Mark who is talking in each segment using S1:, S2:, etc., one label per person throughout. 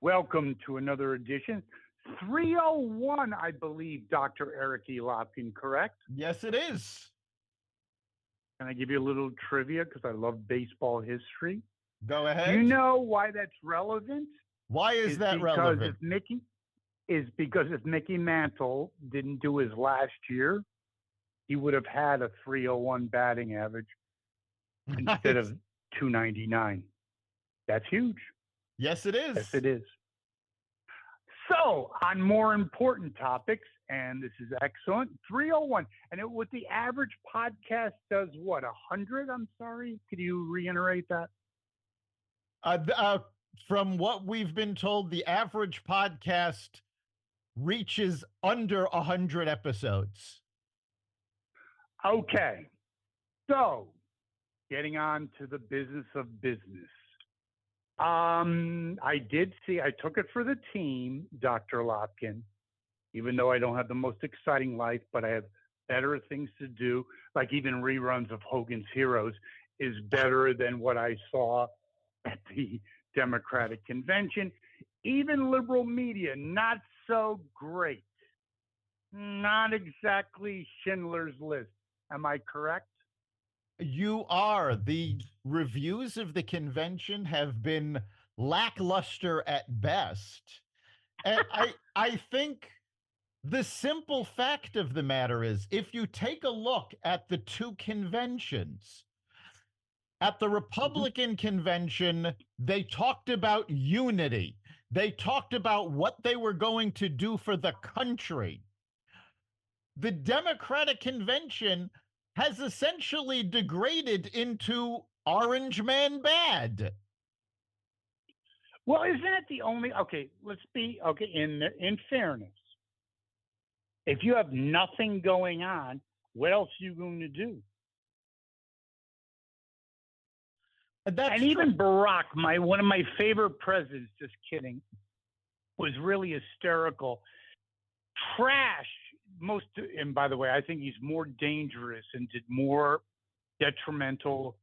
S1: Welcome to another edition. 301, I believe, Dr. Eric E. Lopkin, correct?
S2: Yes, it is.
S1: Can I give you a little trivia because I love baseball history?
S2: Go ahead.
S1: Do you know why that's relevant?
S2: Why is that relevant?
S1: Because if Mickey Mantle didn't do his last year, he would have had a 301 batting average instead of 299. That's huge.
S2: Yes, it is.
S1: Yes, it is. So, on more important topics, and this is excellent, 301. And what the average podcast does what, 100? I'm sorry. Could you reiterate that?
S2: From what we've been told, the average podcast reaches under 100 episodes.
S1: Okay. So, getting on to the business of business. I took it for the team, Dr. Lopkin, even though I don't have the most exciting life, but I have better things to do, like even reruns of Hogan's Heroes is better than what I saw at the Democratic convention. Even liberal media, not so great. Not exactly Schindler's List. Am I correct?
S2: You are. The reviews of the convention have been lackluster at best. And I think the simple fact of the matter is, if you take a look at the two conventions, at the Republican convention, they talked about unity. They talked about what they were going to do for the country. The Democratic convention has essentially degraded into Orange Man bad.
S1: Well, isn't it the only, in fairness, if you have nothing going on, what else are you going to do?
S2: And
S1: even Barack, one of my favorite presidents, just kidding, was really hysterical. Trash. And by the way, I think he's more dangerous and did more detrimental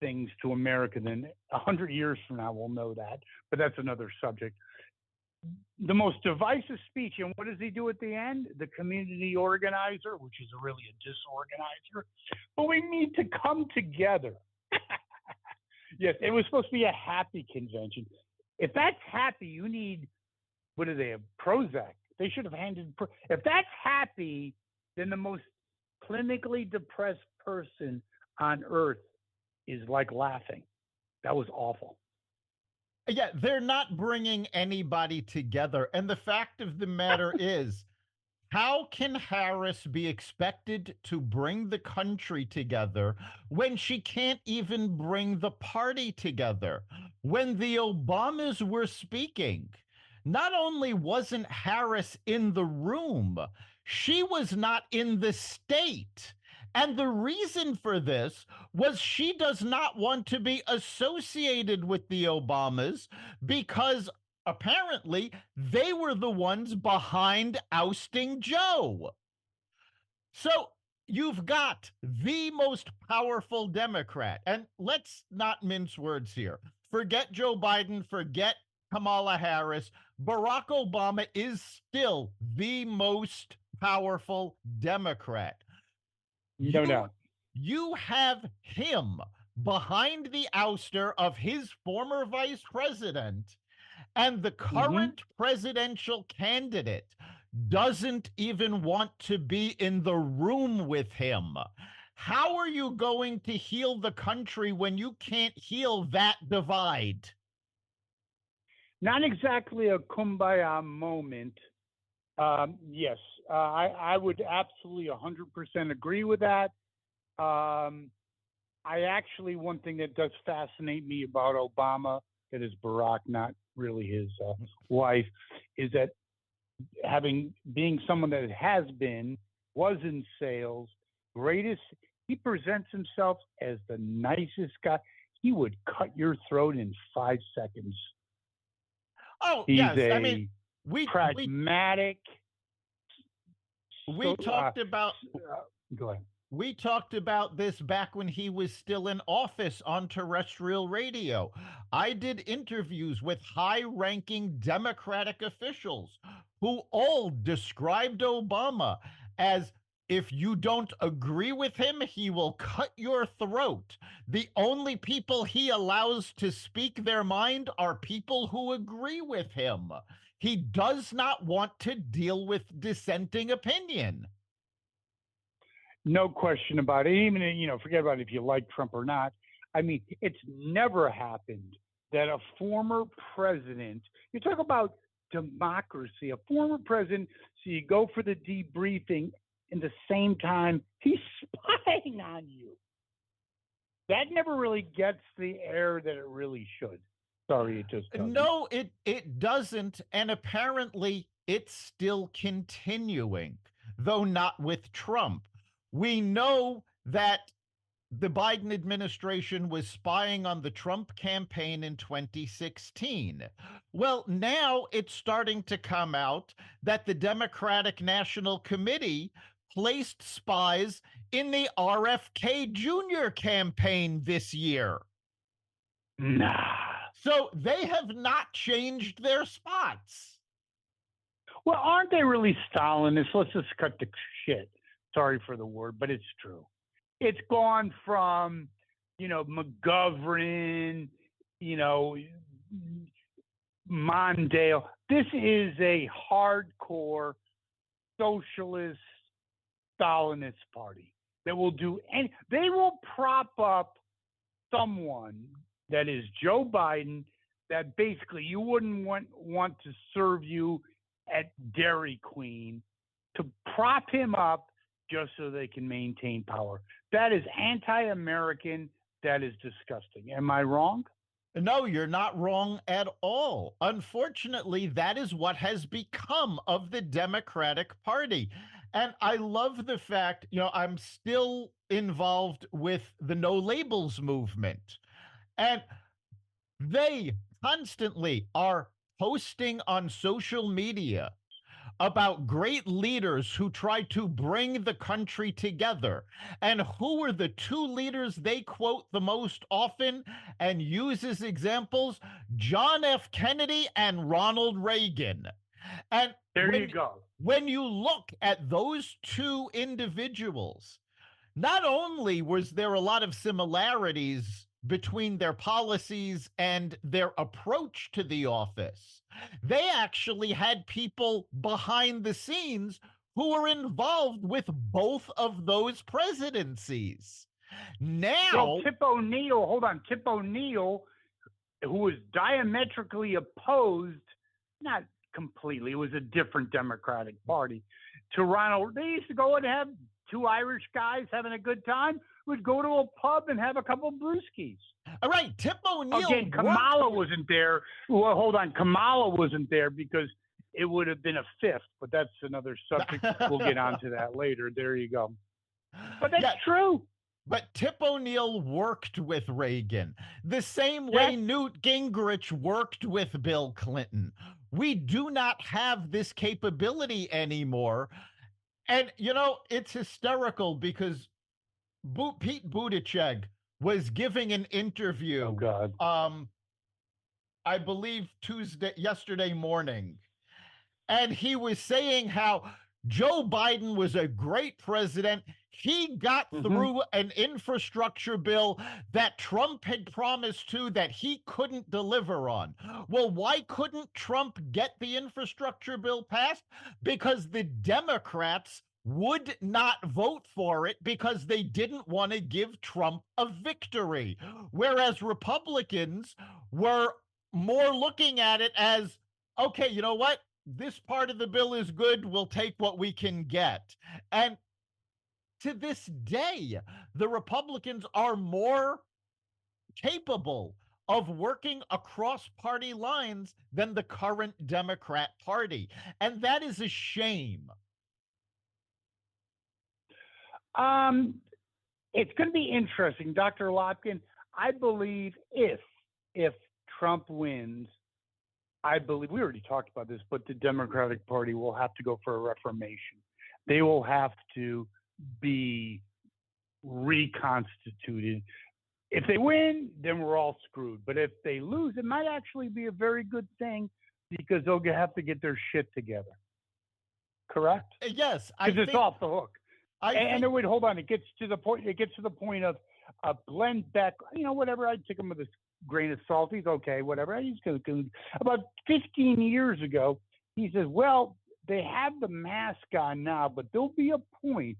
S1: things to America than 100 years from now. We'll know that, but that's another subject. The most divisive speech, and what does he do at the end? The community organizer, which is really a disorganizer. But we need to come together. Yes, it was supposed to be a happy convention. If that's happy, you need, what do they have? Prozac. They should have handed. If that's happy, then the most clinically depressed person on earth is like laughing. That was awful.
S2: Yeah, they're not bringing anybody together. And the fact of the matter is, how can Harris be expected to bring the country together when she can't even bring the party together? When the Obamas were speaking, not only wasn't Harris in the room, she was not in the state. And the reason for this was she does not want to be associated with the Obamas because apparently they were the ones behind ousting Joe. So you've got the most powerful Democrat. And let's not mince words here. Forget Joe Biden, forget Kamala Harris. Barack Obama is still the most powerful Democrat.
S1: No doubt.
S2: You have him behind the ouster of his former vice president, and the current presidential candidate doesn't even want to be in the room with him. How are you going to heal the country when you can't heal that divide?
S1: Not exactly a kumbaya moment. Yes, I would absolutely 100% agree with that. One thing that does fascinate me about Obama, that is Barack, not really his wife, is that being someone that was in sales, he presents himself as the nicest guy. He would cut your throat in 5 seconds.
S2: Oh,
S1: he's
S2: yes.
S1: Pragmatic.
S2: We talked about.
S1: Go ahead.
S2: We talked about this back when he was still in office on terrestrial radio. I did interviews with high ranking Democratic officials who all described Obama as, if you don't agree with him, he will cut your throat. The only people he allows to speak their mind are people who agree with him. He does not want to deal with dissenting opinion.
S1: No question about it. Even, forget about if you like Trump or not. I mean, it's never happened that a former president, you talk about democracy, a former president, so you go for the debriefing, in the same time, he's spying on you. That never really gets the air that it really should. Sorry, it just doesn't.
S2: No, it doesn't, and apparently it's still continuing, though not with Trump. We know that the Biden administration was spying on the Trump campaign in 2016. Well, now it's starting to come out that the Democratic National Committee placed spies in the RFK Jr. campaign this year.
S1: Nah.
S2: So they have not changed their spots.
S1: Well, aren't they really Stalinists? Let's just cut the shit. Sorry for the word, but it's true. It's gone from, McGovern, Mondale. This is a hardcore socialist Stalinist party that will do any. They will prop up someone that is Joe Biden that basically you wouldn't want to serve you at Dairy Queen, to prop him up just so they can maintain power. That is anti-American. That is disgusting. Am I wrong?
S2: No, you're not wrong at all. Unfortunately, that is what has become of the Democratic Party. And I love the fact, I'm still involved with the No Labels movement. And they constantly are posting on social media about great leaders who try to bring the country together. And who are the two leaders they quote the most often and use as examples? John F. Kennedy and Ronald Reagan. And
S1: there you go.
S2: When you look at those two individuals, not only was there a lot of similarities between their policies and their approach to the office, they actually had people behind the scenes who were involved with both of those presidencies. Now,
S1: Tip O'Neill, who was diametrically opposed, not completely, it was a different Democratic Party, to Ronald. They used to go and have two Irish guys having a good time, would go to a pub and have a couple brewskis.
S2: All right, Tip O'Neill.
S1: Again, Kamala wasn't there. Well, hold on. Kamala wasn't there because it would have been a fifth, but that's another subject. We'll get onto that later. There you go. But that's true.
S2: But Tip O'Neill worked with Reagan the same way Newt Gingrich worked with Bill Clinton. We do not have this capability anymore. And, it's hysterical because Pete Buttigieg was giving an interview.
S1: Oh, God.
S2: I believe yesterday morning. And he was saying how Joe Biden was a great president. He got through an infrastructure bill that Trump had promised that he couldn't deliver on. Well, why couldn't Trump get the infrastructure bill passed? Because the Democrats would not vote for it because they didn't want to give Trump a victory. Whereas Republicans were more looking at it as, okay, you know what? This part of the bill is good. We'll take what we can get. And to this day, the Republicans are more capable of working across party lines than the current Democrat Party. And that is a shame.
S1: It's going to be interesting, Dr. Lopkin. I believe if Trump wins, I believe we already talked about this, but the Democratic Party will have to go for a reformation. They will have to be reconstituted. If they win, then we're all screwed. But if they lose, it might actually be a very good thing because they'll have to get their shit together. Correct?
S2: Yes,
S1: because it's off the hook. And then wait, hold on. It gets to the point. It gets to the point of Glenn Beck. Whatever. I'd take him with a grain of salt. He's okay. Whatever. He's going to. About 15 years ago, he says, "Well, they have the mask on now, but there'll be a point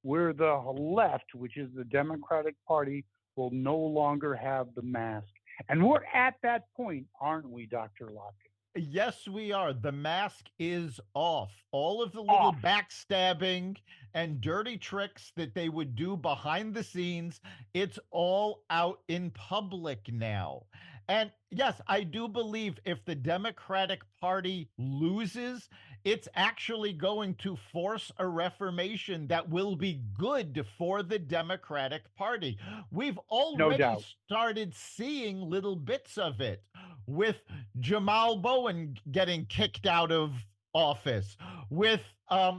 S1: where the left, which is the Democratic Party, will no longer have the mask." And we're at that point, aren't we, Dr. Lopkin?
S2: Yes, we are. The mask is off. All of the little backstabbing and dirty tricks that they would do behind the scenes, it's all out in public now. And yes, I do believe if the Democratic Party loses, it's actually going to force a reformation that will be good for the Democratic Party. We've already started seeing little bits of it, with Jamal Bowen getting kicked out of office, with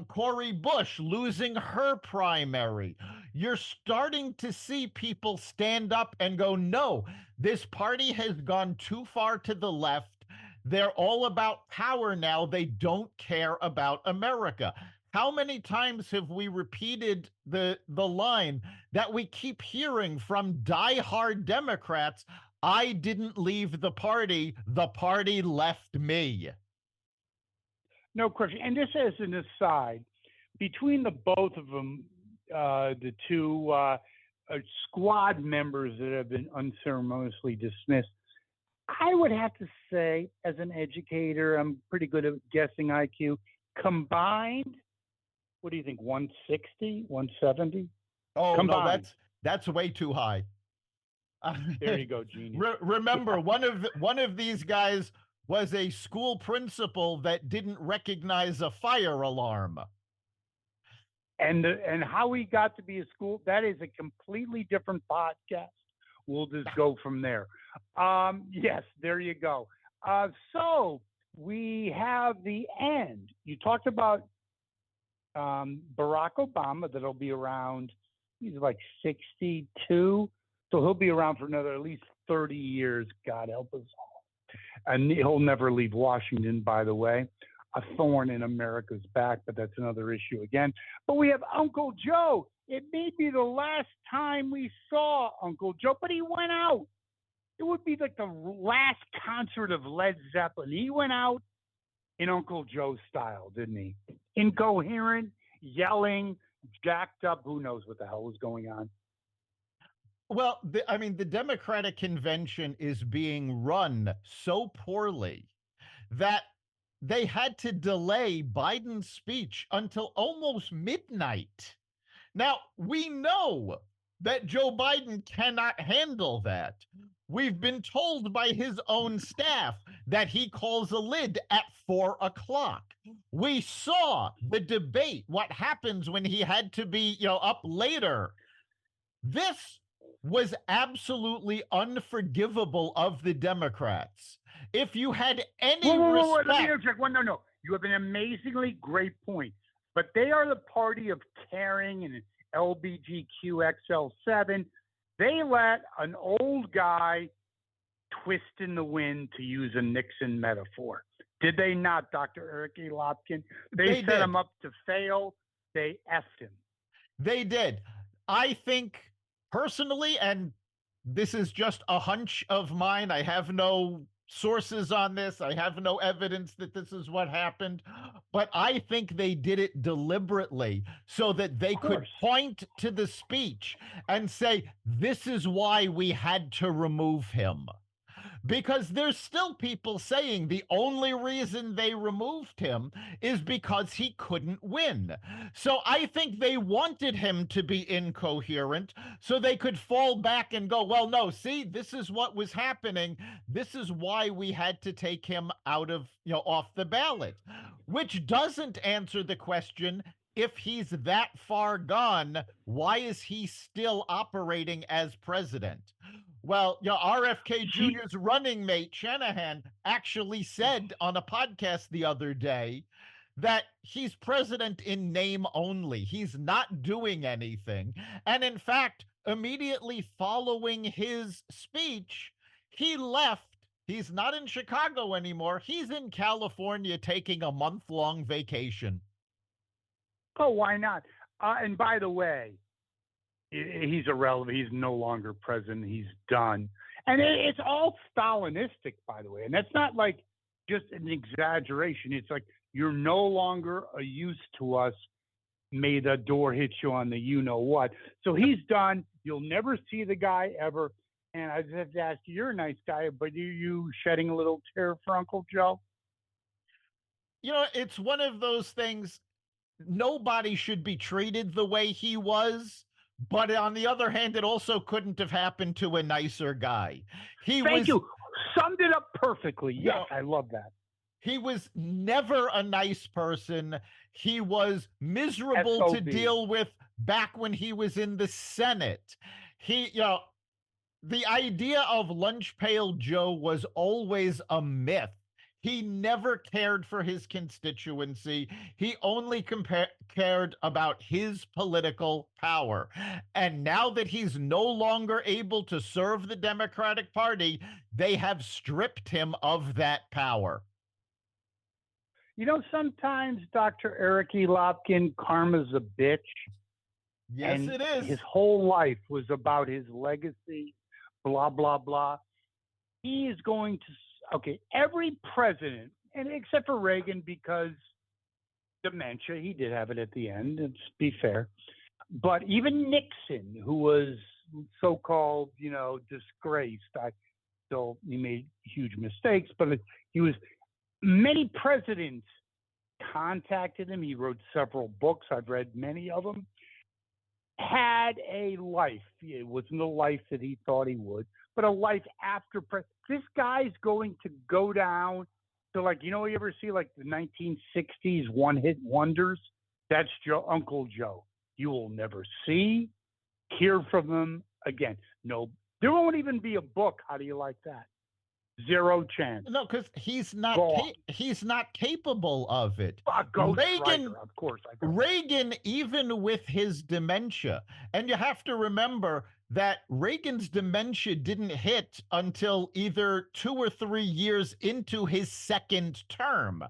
S2: Cori Bush losing her primary. You're starting to see people stand up and go, no, this party has gone too far to the left. They're all about power now. They don't care about America. How many times have we repeated the line that we keep hearing from diehard Democrats? I didn't leave the party left me.
S1: No question. And just as an aside, between the both of them, the two squad members that have been unceremoniously dismissed, I would have to say, as an educator, I'm pretty good at guessing IQ, combined, what do you think, 160, 170?
S2: Oh, combined. No, that's way too high.
S1: There you go, genius.
S2: Remember, one of these guys was a school principal that didn't recognize a fire alarm.
S1: And how he got to be a school, that is a completely different podcast. We'll just go from there. Yes, there you go. So we have the end. You talked about Barack Obama, that'll be around, he's like 62. So he'll be around for another at least 30 years, God help us all. And he'll never leave Washington, by the way. A thorn in America's back, but that's another issue again. But we have Uncle Joe. It may be the last time we saw Uncle Joe, but he went out. It would be like the last concert of Led Zeppelin. He went out in Uncle Joe style, didn't he? Incoherent, yelling, jacked up. Who knows what the hell was going on?
S2: Well, the Democratic convention is being run so poorly that they had to delay Biden's speech until almost midnight. Now, we know that Joe Biden cannot handle that. We've been told by his own staff that he calls a lid at 4 o'clock. We saw the debate, what happens when he had to be, up later. This was absolutely unforgivable of the Democrats. If you had any respect...
S1: Let me interject. No. You have an amazingly great point. But they are the party of caring and LBGQXL7. They let an old guy twist in the wind, to use a Nixon metaphor. Did they not, Dr. RFK Lopkin? They set him up to fail. They effed him.
S2: They did. I think... personally, and this is just a hunch of mine, I have no sources on this, I have no evidence that this is what happened, but I think they did it deliberately so that they could point to the speech and say, this is why we had to remove him. Because there's still people saying the only reason they removed him is because he couldn't win. So I think they wanted him to be incoherent so they could fall back and go, well, no, see, this is what was happening. This is why we had to take him out of, off the ballot, which doesn't answer the question. If he's that far gone, why is he still operating as president? Well, RFK Jr.'s running mate, Shanahan, actually said on a podcast the other day that he's president in name only. He's not doing anything. And in fact, immediately following his speech, he left. He's not in Chicago anymore. He's in California taking a month-long vacation.
S1: Oh, why not? And by the way, he's irrelevant. He's no longer president. He's done. And it's all Stalinistic, by the way. And that's not like just an exaggeration. It's like you're no longer a use to us. May the door hit you on the you know what. So he's done. You'll never see the guy ever. And I just have to ask you, you're a nice guy, but are you shedding a little tear for Uncle Joe?
S2: You know, it's one of those things. Nobody should be treated the way he was. But on the other hand, it also couldn't have happened to a nicer guy.
S1: Thank you. Summed it up perfectly. Yes,
S2: you know,
S1: I love that.
S2: He was never a nice person. He was miserable
S1: SOB.
S2: to deal with back when he was in the Senate. The idea of Lunch Pail Joe was always a myth. He never cared for his constituency. He only cared about his political power. And now that he's no longer able to serve the Democratic Party, they have stripped him of that power.
S1: You know, sometimes, Dr. Eric E. Lopkin, karma's a bitch.
S2: Yes,
S1: and
S2: it is.
S1: His whole life was about his legacy, blah, blah, blah. He is going to, okay, every president, and except for Reagan, because dementia, he did have it at the end, let's be fair. But even Nixon, who was so-called, disgraced, he made huge mistakes, but many presidents contacted him. He wrote several books. I've read many of them. Had a life. It wasn't a life that he thought he would, but a life after this guy's going to go down to you ever see the 1960s one-hit wonders? That's Uncle Joe. You will never see, hear from him again. No, there won't even be a book. How do you like that? Zero chance.
S2: No, because he's not capable of it.
S1: Reagan, of course.
S2: Reagan, even with his dementia, and you have to remember that Reagan's dementia didn't hit until either 2 or 3 years into his second term.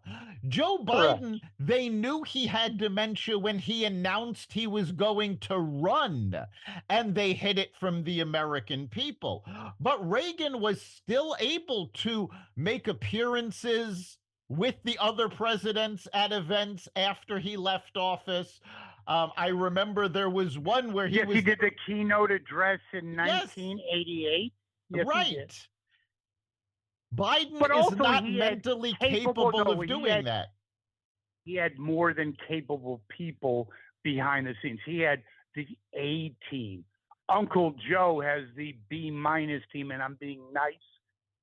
S2: Joe Biden, they knew he had dementia when he announced he was going to run, and they hid it from the American people. But Reagan was still able to make appearances with the other presidents at events after he left office. I remember there was one where he
S1: did the keynote address in 1988.
S2: Yes, right. Biden is not mentally capable of doing that.
S1: He had more than capable people behind the scenes. He had the A team. Uncle Joe has the B- team, and I'm being nice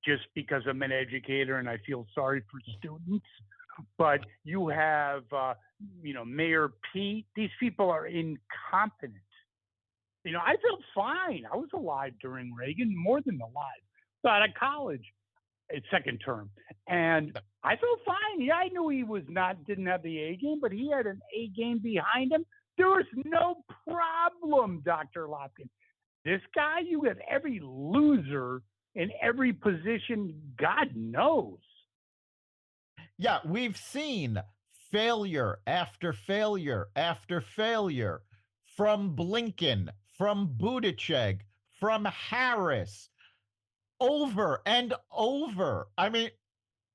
S1: just because I'm an educator and I feel sorry for students. But you have, Mayor Pete. These people are incompetent. I felt fine. I was alive during Reagan, more than alive. So out of college, second term, and I felt fine. Yeah, I knew he didn't have the A game, but he had an A game behind him. There was no problem, Dr. Lopkin. This guy, you have every loser in every position, God knows.
S2: Yeah, we've seen failure after failure after failure from Blinken, from Buttigieg, from Harris, over and over. I mean,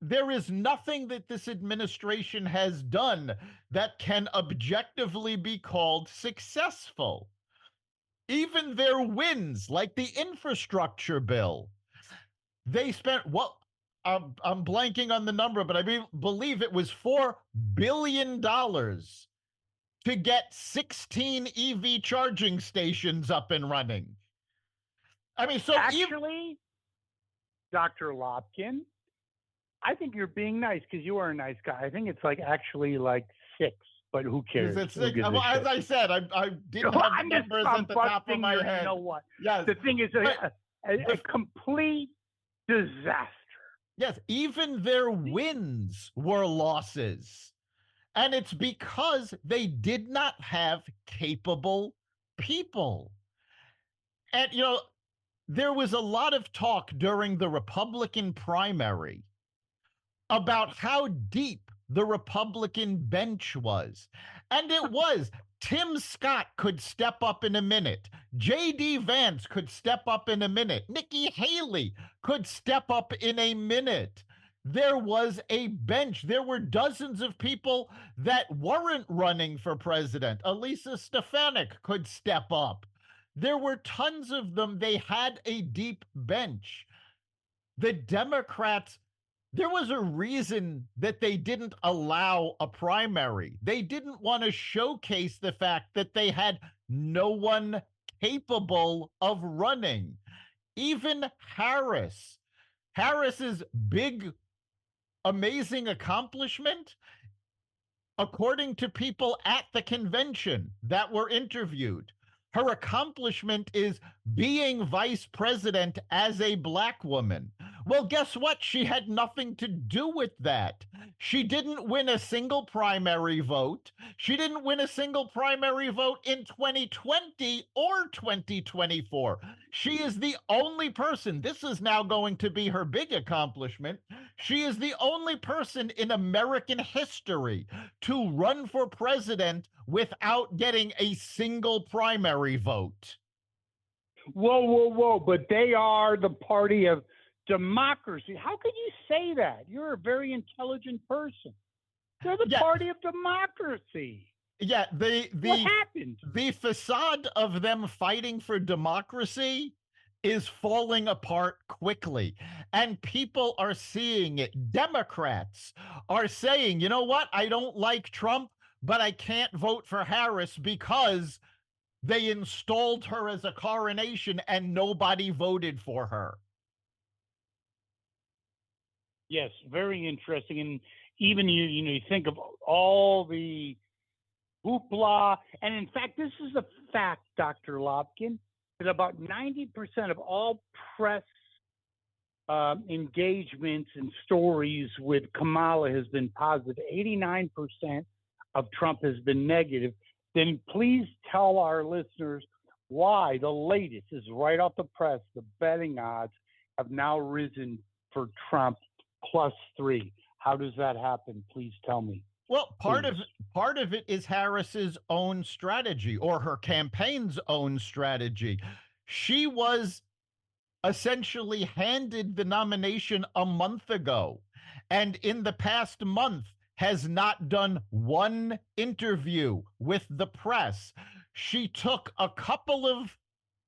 S2: there is nothing that this administration has done that can objectively be called successful. Even their wins, like the infrastructure bill, they spent I'm blanking on the number, but I believe it was $4 billion to get 16 EV charging stations up and running. I mean, so
S1: actually, Dr. Lopkin, I think you're being nice because you are a nice guy. I think it's actually 6, but who cares?
S2: Is it 6? Well, as I said, I didn't have the numbers at the top of my head.
S1: You know what?
S2: Yes.
S1: The thing is a complete disaster.
S2: Yes, even their wins were losses. And it's because they did not have capable people. And, there was a lot of talk during the Republican primary about how deep the Republican bench was. And it was. Tim Scott could step up in a minute. J.D. Vance could step up in a minute. Nikki Haley could step up in a minute. There was a bench. There were dozens of people that weren't running for president. Elisa Stefanik could step up. There were tons of them. They had a deep bench. The Democrats, there was a reason that they didn't allow a primary. They didn't want to showcase the fact that they had no one capable of running. Even Harris's big, amazing accomplishment, according to people at the convention that were interviewed, her accomplishment is being vice president as a Black woman. Well, guess what? She had nothing to do with that. She didn't win a single primary vote. She didn't win a single primary vote in 2020 or 2024. She is the only person. This is now going to be her big accomplishment. She is the only person in American history to run for president without getting a single primary vote.
S1: Whoa. But they are the party of democracy. How can you say that? You're a very intelligent person. They're the party of democracy.
S2: Yeah,
S1: what happened?
S2: The facade of them fighting for democracy is falling apart quickly. And people are seeing it. Democrats are saying, you know what? I don't like Trump, but I can't vote for Harris because they installed her as a coronation and nobody voted for her.
S1: Yes, very interesting. And even you think of all the hoopla. And in fact, this is a fact, Dr. Lobkin, that about 90% of all press engagements and stories with Kamala has been positive. 89% of Trump has been negative. Then please tell our listeners why the latest is right off the press. The betting odds have now risen for Trump +3. How does that happen? Please tell me.
S2: Well, part of it is Harris's own strategy, or her campaign's own strategy. She was essentially handed the nomination a month ago, and in the past month has not done one interview with the press. She took a couple of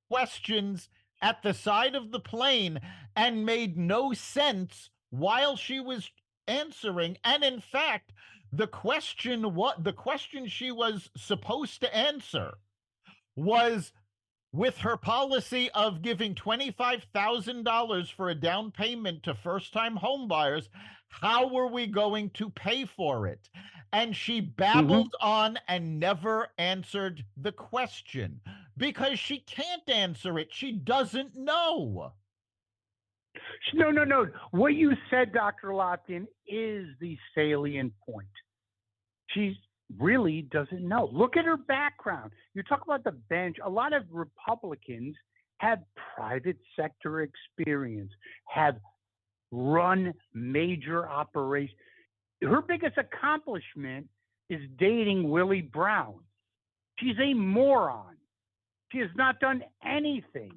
S2: questions at the side of the plane and made no sense while she was answering. And in fact, the question she was supposed to answer was, with her policy of giving $25,000 for a down payment to first-time homebuyers, how were we going to pay for it? And she babbled on and never answered the question because she can't answer it. She doesn't know.
S1: No. What you said, Dr. Lobkin, is the salient point. She really doesn't know. Look at her background. You talk about the bench. A lot of Republicans have private sector experience, have run major operations. Her biggest accomplishment is dating Willie Brown. She's a moron. She has not done anything.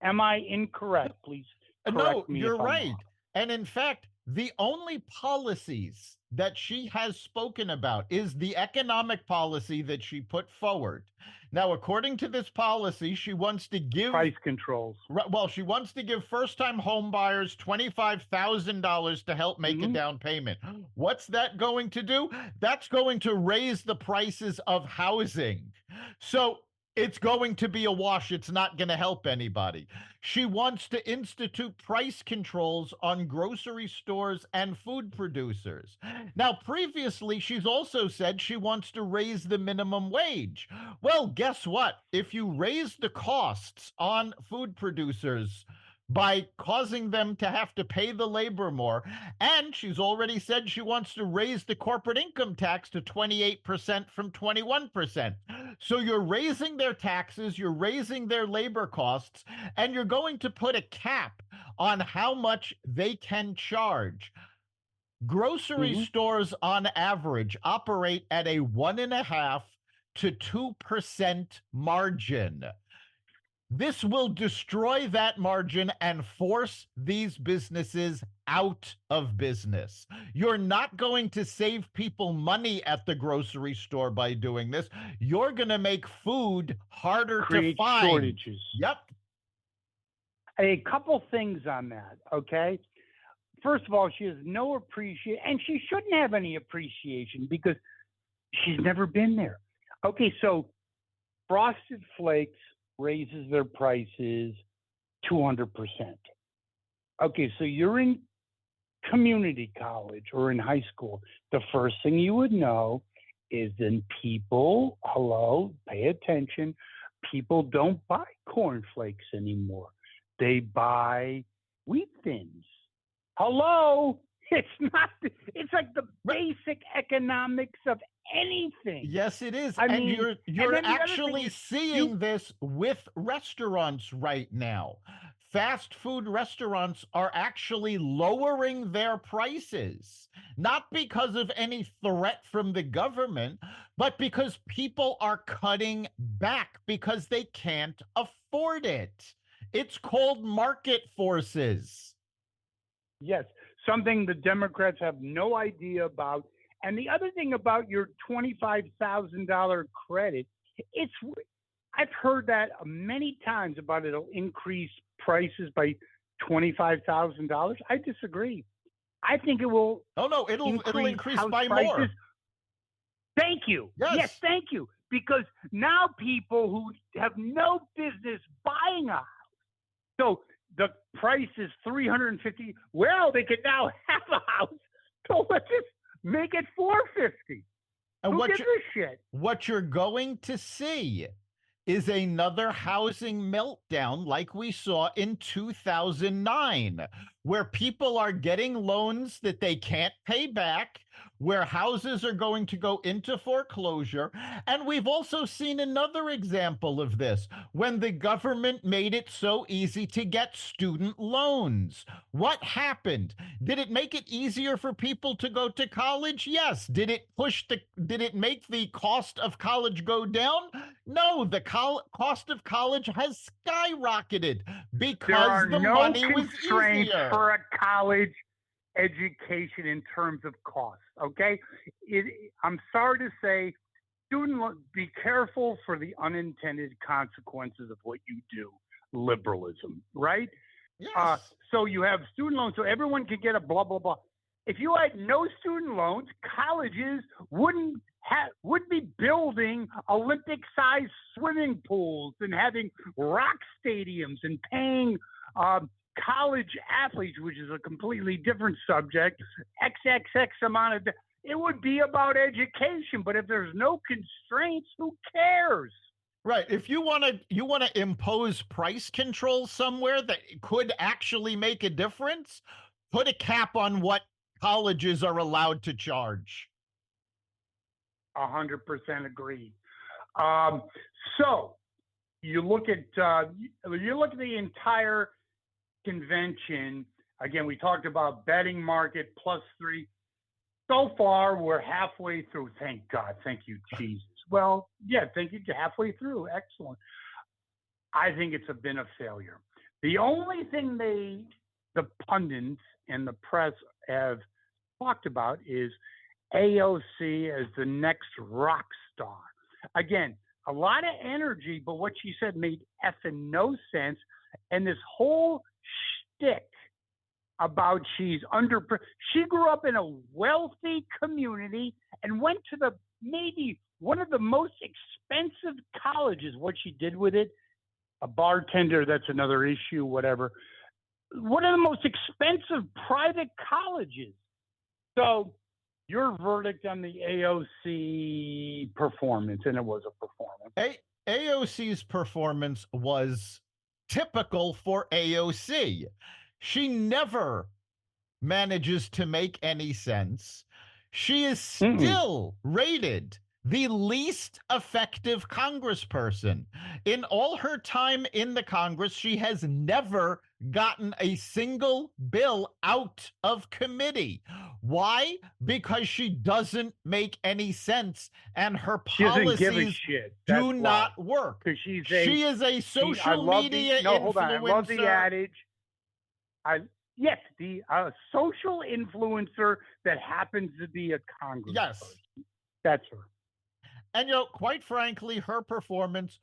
S1: Am I incorrect? Please correct me.
S2: No, you're
S1: if I'm
S2: right.
S1: wrong.
S2: And in fact, the only policies that she has spoken about is the economic policy that she put forward. Now, according to this policy, she wants to give
S1: price controls.
S2: Well, she wants to give first-time home buyers $25,000 to help make a down payment. What's that going to do? That's going to raise the prices of housing. So it's going to be a wash. It's not going to help anybody. She wants to institute price controls on grocery stores and food producers. Now, previously, she's also said she wants to raise the minimum wage. Well, guess what? If you raise the costs on food producers by causing them to have to pay the labor more. And she's already said she wants to raise the corporate income tax to 28% from 21%. So you're raising their taxes, you're raising their labor costs, and you're going to put a cap on how much they can charge. Grocery stores on average operate at a 1.5 to 2% margin. This will destroy that margin and force these businesses out of business. You're not going to save people money at the grocery store by doing this. You're going to make food harder
S1: Create
S2: to find.
S1: shortages.
S2: Yep.
S1: A couple things on that, okay? First of all, she has no appreciation, and she shouldn't have any appreciation because she's never been there. Okay, so Frosted Flakes raises their prices 200%. Okay, so you're in community college or in high school. The first thing you would know is then people, hello, pay attention, people don't buy cornflakes anymore. They buy wheat thins. Hello, it's not, it's like the basic economics of anything.
S2: Yes, it is.
S1: I
S2: and
S1: mean,
S2: you're
S1: and
S2: actually seeing this with restaurants right now. Fast food restaurants are actually lowering their prices, not because of any threat from the government, but because people are cutting back because they can't afford it. It's called market forces.
S1: Yes, something the Democrats have no idea about. And the other thing about your $25,000 credit, I've heard that many times about it'll increase prices by $25,000. I disagree. I think it will.
S2: Oh no, it'll increase by
S1: prices.
S2: more.
S1: Thank you. Yes, thank you. Because now people who have no business buying a house, so the price is $350. Well, they could now have a house. So let's just make it $450.
S2: And
S1: who gives a shit?
S2: What you're going to see is another housing meltdown like we saw in 2009, where people are getting loans that they can't pay back, where houses are going to go into foreclosure. And we've also seen another example of this when the government made it so easy to get student loans. What happened? Did it make it easier for people to go to college? Yes. Did it make the cost of college go down? No, the cost of college has skyrocketed because the money was easier.
S1: For a college education in terms of cost, okay? I'm sorry to say, be careful for the unintended consequences of what you do, liberalism, right?
S2: Yes.
S1: So you have student loans, so everyone can get a blah, blah, blah. If you had no student loans, colleges would be building Olympic-sized swimming pools and having rock stadiums and paying college athletes, which is a completely different subject, XXX amount of. It would be about education, but if there's no constraints, who cares?
S2: Right. If you want to impose price control somewhere that could actually make a difference, put a cap on what colleges are allowed to charge.
S1: 100% agree. So you look at the entire convention. Again, we talked about betting market +3. So far, we're halfway through. Thank God. Thank you, Jesus. Well, yeah, thank you. Halfway through. Excellent. I think it's been a failure. The only thing the pundits and the press have talked about is AOC as the next rock star. Again, a lot of energy, but what she said made effing no sense. And this whole shtick about she grew up in a wealthy community and went to maybe one of the most expensive colleges. What she did with it, a bartender, that's another issue, whatever. One of the most expensive private colleges. So your verdict on the AOC performance, and it was a performance.
S2: AOC's performance was typical for AOC. She never manages to make any sense. She is still rated the least effective congressperson. In all her time in the Congress, she has never gotten a single bill out of committee. Why? Because she doesn't make any sense and her policies do not work.
S1: She
S2: is a social media influencer.
S1: I love the adage. Yes, the social influencer that happens to be a congressperson.
S2: Yes.
S1: That's her.
S2: And, quite frankly, her performance,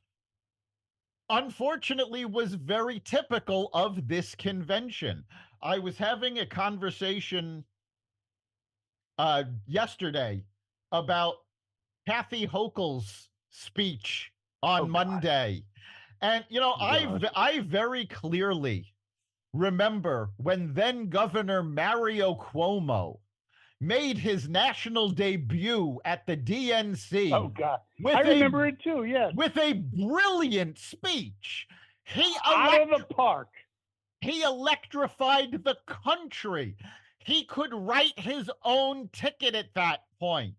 S2: unfortunately, was very typical of this convention. I was having a conversation yesterday about Kathy Hochul's speech on Monday. And, I very clearly remember when then Governor Mario Cuomo made his national debut at the DNC.
S1: Oh, God. I remember it too, yes.
S2: With a brilliant speech.
S1: Out of the park.
S2: He electrified the country. He could write his own ticket at that point.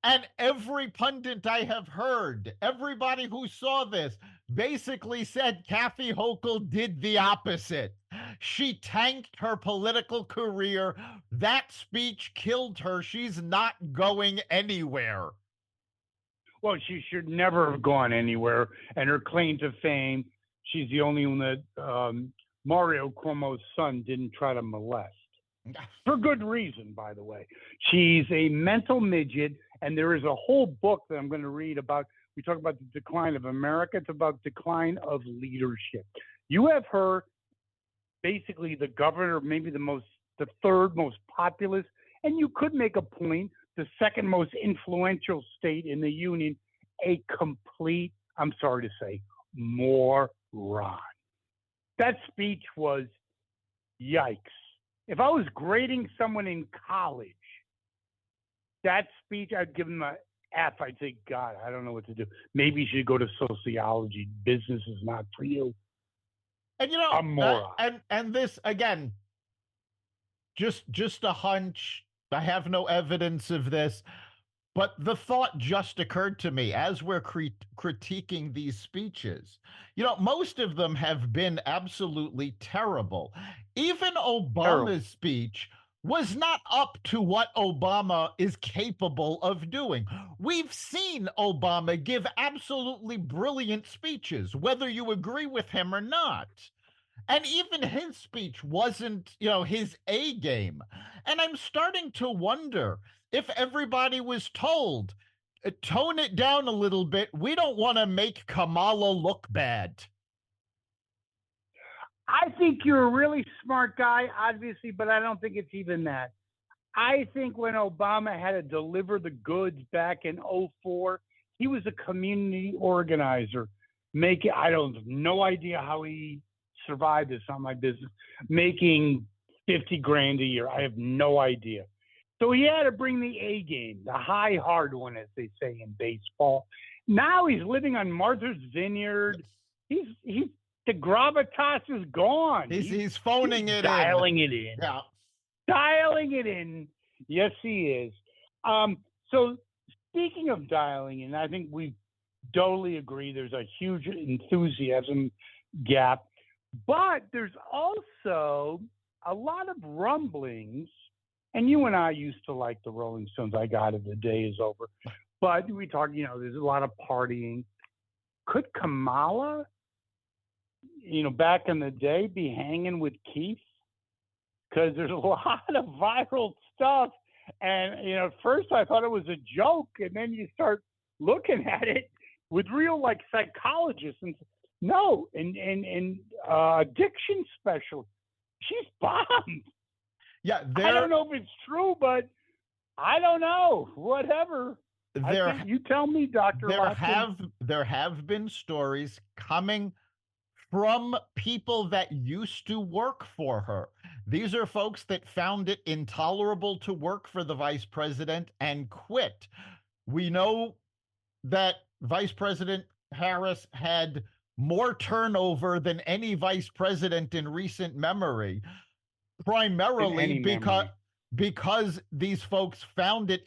S2: And every pundit I have heard, everybody who saw this, basically said Kathy Hochul did the opposite. She tanked her political career. That speech killed her. She's not going anywhere.
S1: Well, she should never have gone anywhere. And her claim to fame, she's the only one that Mario Cuomo's son didn't try to molest. For good reason, by the way. She's a mental midget, and there is a whole book that I'm going to read about. We talk about the decline of America. It's about decline of leadership. You have her, basically the governor, maybe the third most populous, and you could make a point, the second most influential state in the union, a complete, I'm sorry to say, moron. That speech was yikes. If I was grading someone in college, that speech, I'd give them an F. I'd say, God, I don't know what to do. Maybe you should go to sociology. Business is not for you.
S2: And
S1: a moron.
S2: And this, again, just a hunch. I have no evidence of this. But the thought just occurred to me as we're critiquing these speeches. Most of them have been absolutely terrible. Even Obama's speech was not up to what Obama is capable of doing. We've seen Obama give absolutely brilliant speeches, whether you agree with him or not. And even his speech wasn't, his A game. And I'm starting to wonder if everybody was told, tone it down a little bit. We don't want to make Kamala look bad.
S1: I think you're a really smart guy, obviously, but I don't think it's even that. I think when Obama had to deliver the goods back in 2004, he was a community organizer. I don't have no idea how he survived this on my business, making $50,000 a year. I have no idea. So he had to bring the A game, the high hard one, as they say in baseball. Now he's living on Martha's Vineyard. He's the gravitas is gone.
S2: He's phoning it
S1: dialing it in.
S2: Yeah.
S1: Dialing it in. Yes, he is. So speaking of dialing in, I think we totally agree there's a huge enthusiasm gap. But there's also a lot of rumblings, and you and I used to like the Rolling Stones. I got it. The day is over. But we talk, there's a lot of partying. Could Kamala, back in the day, be hanging with Keith? Because there's a lot of viral stuff. And, at first I thought it was a joke. And then you start looking at it with real, psychologists. And no, and addiction specialists. She's bombed.
S2: Yeah,
S1: I don't know if it's true, but I don't know. Whatever. You tell me, Dr.
S2: There have been stories coming from people that used to work for her. These are folks that found it intolerable to work for the vice president and quit. We know that Vice President Harris had more turnover than any vice president in recent memory, primarily
S1: any memory.
S2: because these folks found it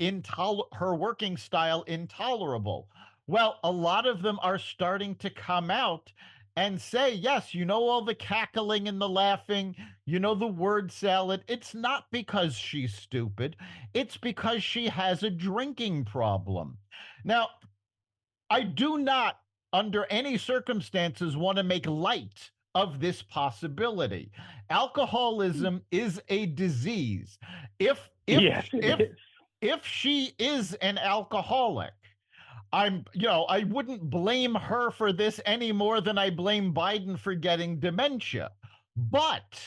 S2: her working style intolerable. Well, a lot of them are starting to come out and say, yes, all the cackling and the laughing, the word salad. It's not because she's stupid. It's because she has a drinking problem. Now, I do not, under any circumstances, want to make light of this possibility. Alcoholism is a disease.
S1: Yes, it is.
S2: If she is an alcoholic, I wouldn't blame her for this any more than I blame Biden for getting dementia. But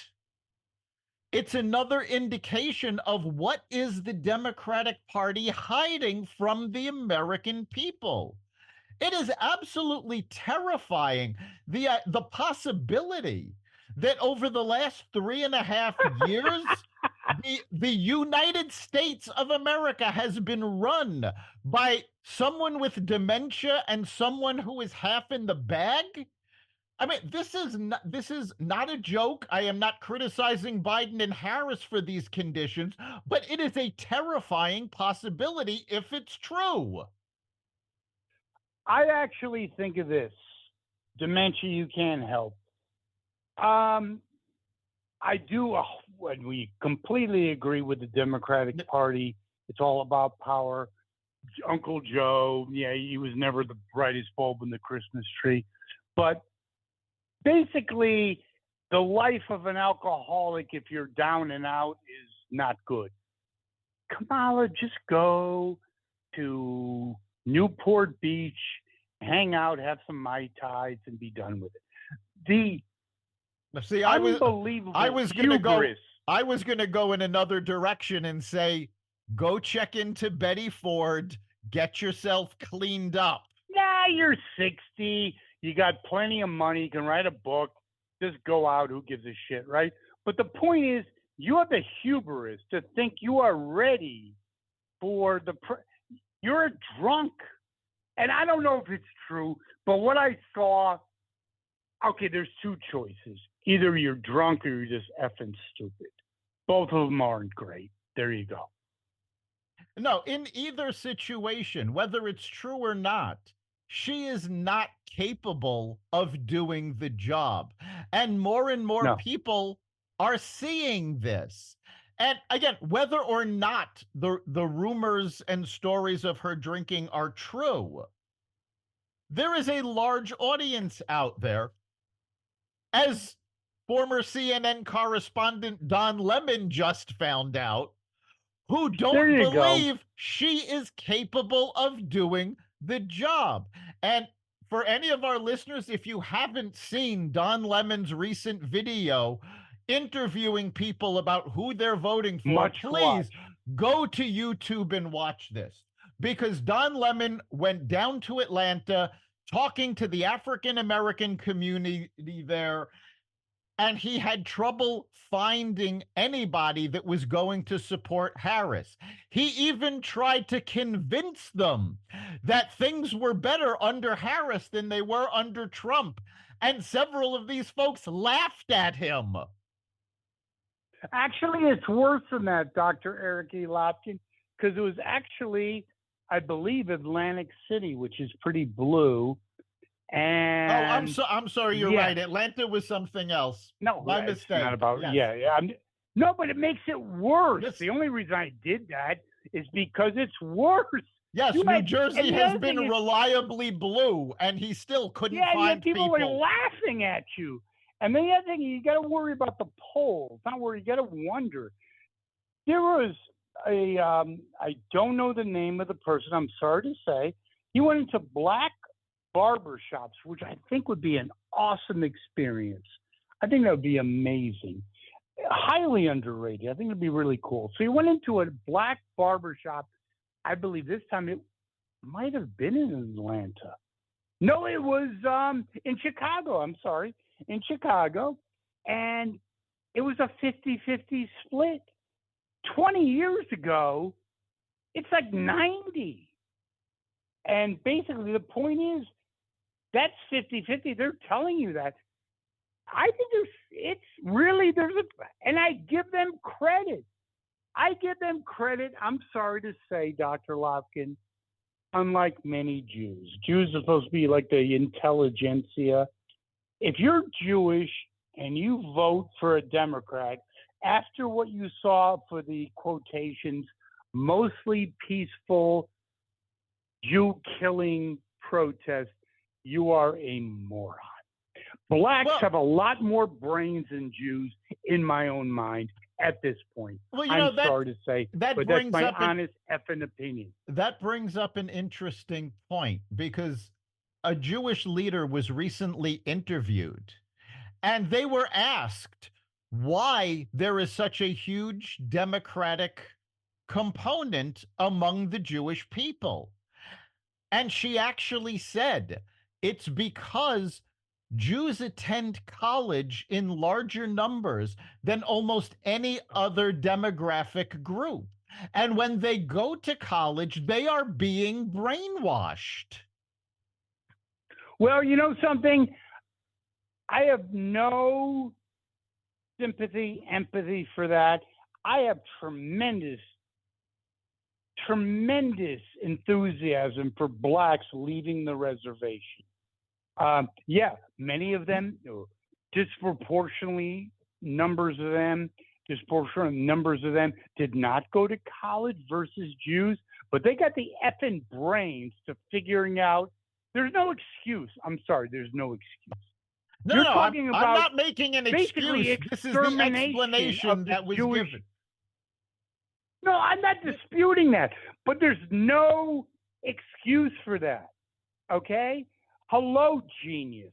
S2: it's another indication of what is the Democratic Party hiding from the American people. It is absolutely terrifying, the possibility that over the last 3.5 years, the United States of America has been run by someone with dementia and someone who is half in the bag. I mean, this is not a joke. I am not criticizing Biden and Harris for these conditions, but it is a terrifying possibility if it's true.
S1: I actually think of this dementia you can't help. I do. We completely agree with the Democratic Party. It's all about power. Uncle Joe, yeah, he was never the brightest bulb in the Christmas tree. But basically, the life of an alcoholic, if you're down and out, is not good. Kamala, just go to Newport Beach, hang out, have some Mai Tais, and be done with it. I was
S2: going to go in another direction and say, go check into Betty Ford, get yourself cleaned up.
S1: Nah, you're 60. You got plenty of money. You can write a book. Just go out. Who gives a shit, right? But the point is, you have the hubris to think you are ready for you're a drunk. And I don't know if it's true, but what I saw, okay, there's two choices. Either you're drunk or you're just effing stupid. Both of them aren't great. There you go.
S2: No, in either situation, whether it's true or not, she is not capable of doing the job. And more people are seeing this. And again, whether or not the rumors and stories of her drinking are true, there is a large audience out there, as former CNN correspondent Don Lemon just found out, who don't believe she is capable of doing the job. And for any of our listeners, if you haven't seen Don Lemon's recent video interviewing people about who they're voting for, please go to YouTube and watch this. Because Don Lemon went down to Atlanta talking to the African-American community there, and he had trouble finding anybody that was going to support Harris. He even tried to convince them that things were better under Harris than they were under Trump. And several of these folks laughed at him.
S1: Actually, it's worse than that, Dr. Eric E. Lopkin, because it was actually, I believe, Atlantic City, which is pretty blue. And
S2: I'm sorry, you're right. Atlanta was something else.
S1: No,
S2: my mistake.
S1: Not about no, but it makes it worse. The only reason I did that is because it's worse.
S2: Yes, New Jersey has been reliably blue, and he still couldn't find people.
S1: Yeah, people were laughing at you. And the other thing, you got to worry about the polls. Not worry, you got to wonder. There was I don't know the name of the person. I'm sorry to say, he went into black barbershops, which I think would be an awesome experience. I think that would be amazing. Highly underrated. I think it'd be really cool. So he went into a black barbershop. I believe this time it might have been in Atlanta. No, it was in Chicago. I'm sorry. In Chicago. And it was a 50-50 split. 20 years ago, it's like 90. And basically the point is, That's 50-50. They're telling you that. I think and I give them credit. I'm sorry to say, Dr. Lofkin, unlike many Jews are supposed to be like the intelligentsia. If you're Jewish and you vote for a Democrat, after what you saw for the quotations, mostly peaceful Jew-killing protest, you are a moron. Blacks have a lot more brains than Jews, in my own mind, at this point.
S2: Well,
S1: I'm sorry to say, but that's my honest effing opinion.
S2: That brings up an interesting point, because a Jewish leader was recently interviewed, and they were asked why there is such a huge Democratic component among the Jewish people. And she actually said, it's because Jews attend college in larger numbers than almost any other demographic group. And when they go to college, they are being brainwashed.
S1: Well, you know something? I have no sympathy, empathy for that. I have tremendous enthusiasm for blacks leaving the reservation. Many of them, disproportionate numbers of them did not go to college versus Jews, but they got the effing brains to figuring out there's no excuse. I'm sorry, there's no excuse.
S2: I'm not making an excuse. This is the explanation that was given.
S1: No, I'm not disputing that, but there's no excuse for that. Okay? Hello, genius.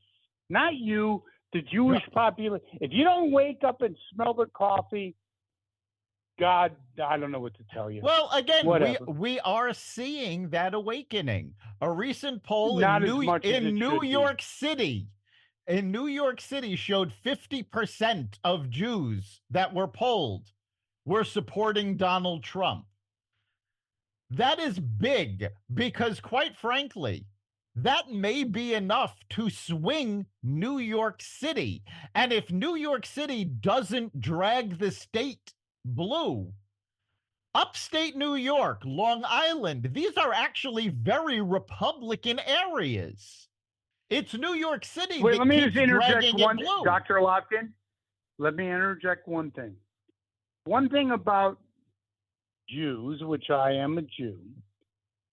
S1: Not you, the Jewish population. If you don't wake up and smell the coffee, God, I don't know what to tell you.
S2: Well, again, we are seeing that awakening. A recent poll in New York City showed 50% of Jews that were polled were supporting Donald Trump. That is big, because quite frankly, that may be enough to swing New York City. And if New York City doesn't drag the state blue, upstate New York, Long Island, these are actually very Republican areas. It's New York City that
S1: let me
S2: keeps
S1: just interject
S2: dragging it blue.
S1: Dr. Lofkin, let me interject one thing. One thing about Jews, which I am a Jew,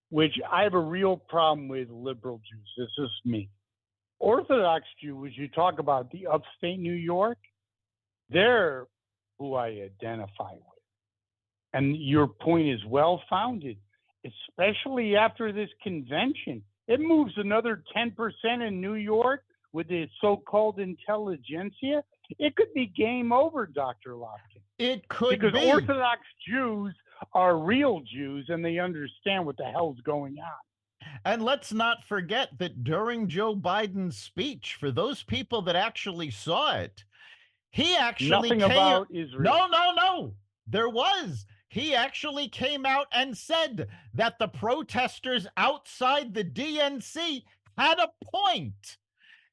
S1: which I have a real problem with liberal Jews. This is me. Orthodox Jews, you talk about the upstate New York, they're who I identify with. And your point is well founded, especially after this convention. It moves another 10% in New York with the so-called intelligentsia. It could be game over, Dr. Lofkin.
S2: It could
S1: be. Because
S2: be.
S1: Orthodox Jews are real Jews, and they understand what the hell's going on.
S2: And let's not forget that during Joe Biden's speech, for those people that actually saw it, he actually
S1: about Israel.
S2: No. There was. He actually came out and said that the protesters outside the DNC had a point.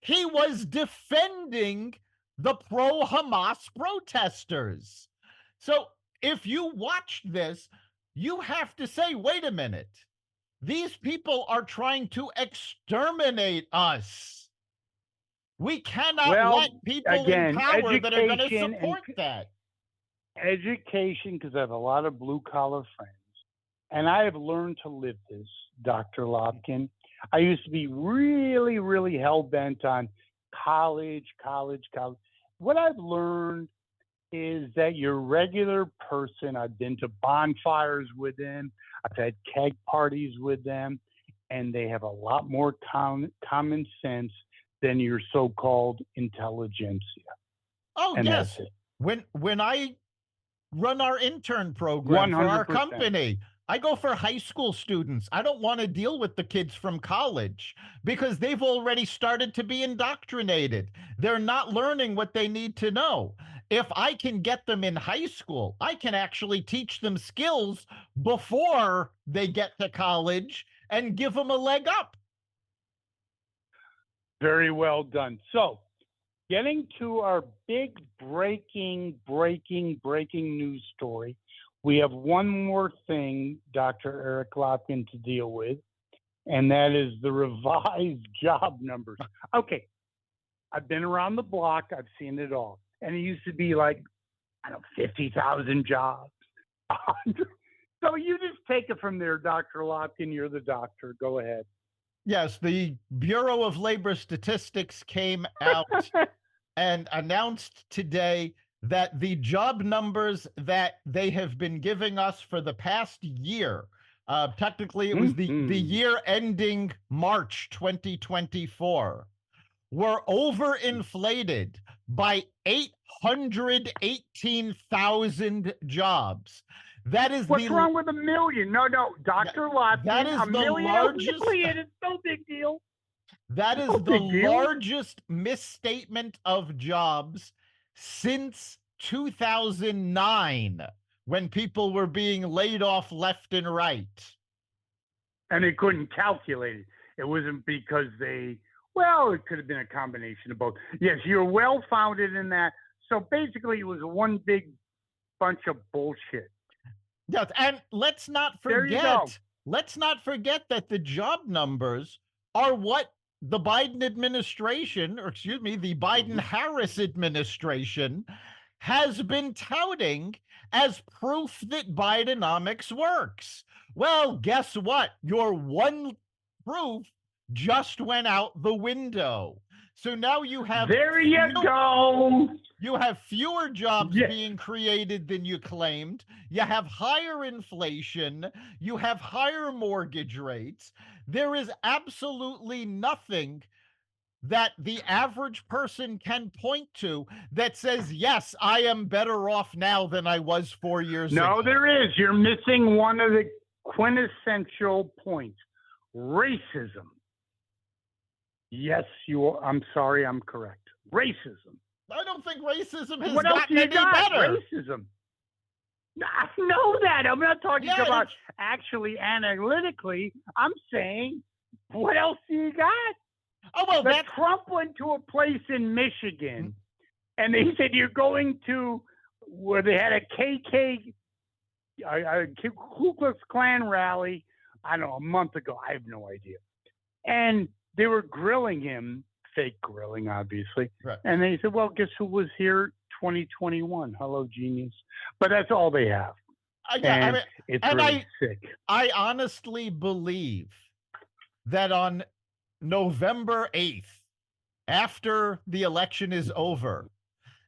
S2: He was defending the pro-Hamas protesters. So if you watched this, you have to say, wait a minute. These people are trying to exterminate us. We cannot let people in power that are going to support that.
S1: Education, because I have a lot of blue-collar friends, and I have learned to live this, Dr. Lofkin. I used to be really, really hell-bent on college. What I've learned is that your regular person, I've been to bonfires with them, I've had keg parties with them, and they have a lot more common sense than your so-called intelligentsia.
S2: Oh, and yes. When I run our intern program 100%. For our company, I go for high school students. I don't want to deal with the kids from college because they've already started to be indoctrinated. They're not learning what they need to know. If I can get them in high school, I can actually teach them skills before they get to college and give them a leg up.
S1: Very well done. So, getting to our big breaking news story, we have one more thing, Dr. Eric Lopkin, to deal with, and that is the revised job numbers. Okay, I've been around the block. I've seen it all. And it used to be like, I don't know, 50,000 jobs. So you just take it from there, Dr. Lopkin. You're the doctor. Go ahead.
S2: Yes, the Bureau of Labor Statistics came out and announced today that the job numbers that they have been giving us for the past year, technically it was the year ending March 2024, were overinflated by 818,000 jobs. That is
S1: What's wrong with a million? No, Dr. Lopkin,
S2: that is
S1: a
S2: the
S1: million,
S2: largest.
S1: It's no big deal.
S2: That is the largest misstatement of jobs since 2009, when people were being laid off left and right.
S1: And they couldn't calculate it. It wasn't because well, it could have been a combination of both. Yes, you're well founded in that. So basically, it was one big bunch of bullshit.
S2: Yes, and let's not forget that the job numbers are what the Biden administration, or excuse me, the Biden-Harris administration has been touting as proof that Bidenomics works. Well, guess what? Your one proof just went out the window. So now you have
S1: go.
S2: You have fewer jobs being created than you claimed. You have higher inflation. You have higher mortgage rates. There is absolutely nothing that the average person can point to that says, yes, I am better off now than I was 4 years ago.
S1: No, there is. You're missing one of the quintessential points. Racism. Yes, I'm sorry, I'm correct. Racism.
S2: I don't think racism has
S1: what else
S2: gotten
S1: do you
S2: any
S1: got?
S2: better.
S1: Racism. I know that. I'm not talking about actually analytically. I'm saying, what else do you got?
S2: Oh, well,
S1: Trump went to a place in Michigan, and they said, you're going to where they had a Ku Klux Klan rally, I don't know, a month ago. I have no idea. And they were grilling him, fake grilling, obviously.
S2: Right.
S1: And they said, well, guess who was here 2021? Hello, genius. But that's all they have. It's really sick.
S2: I honestly believe that on November 8th, after the election is over,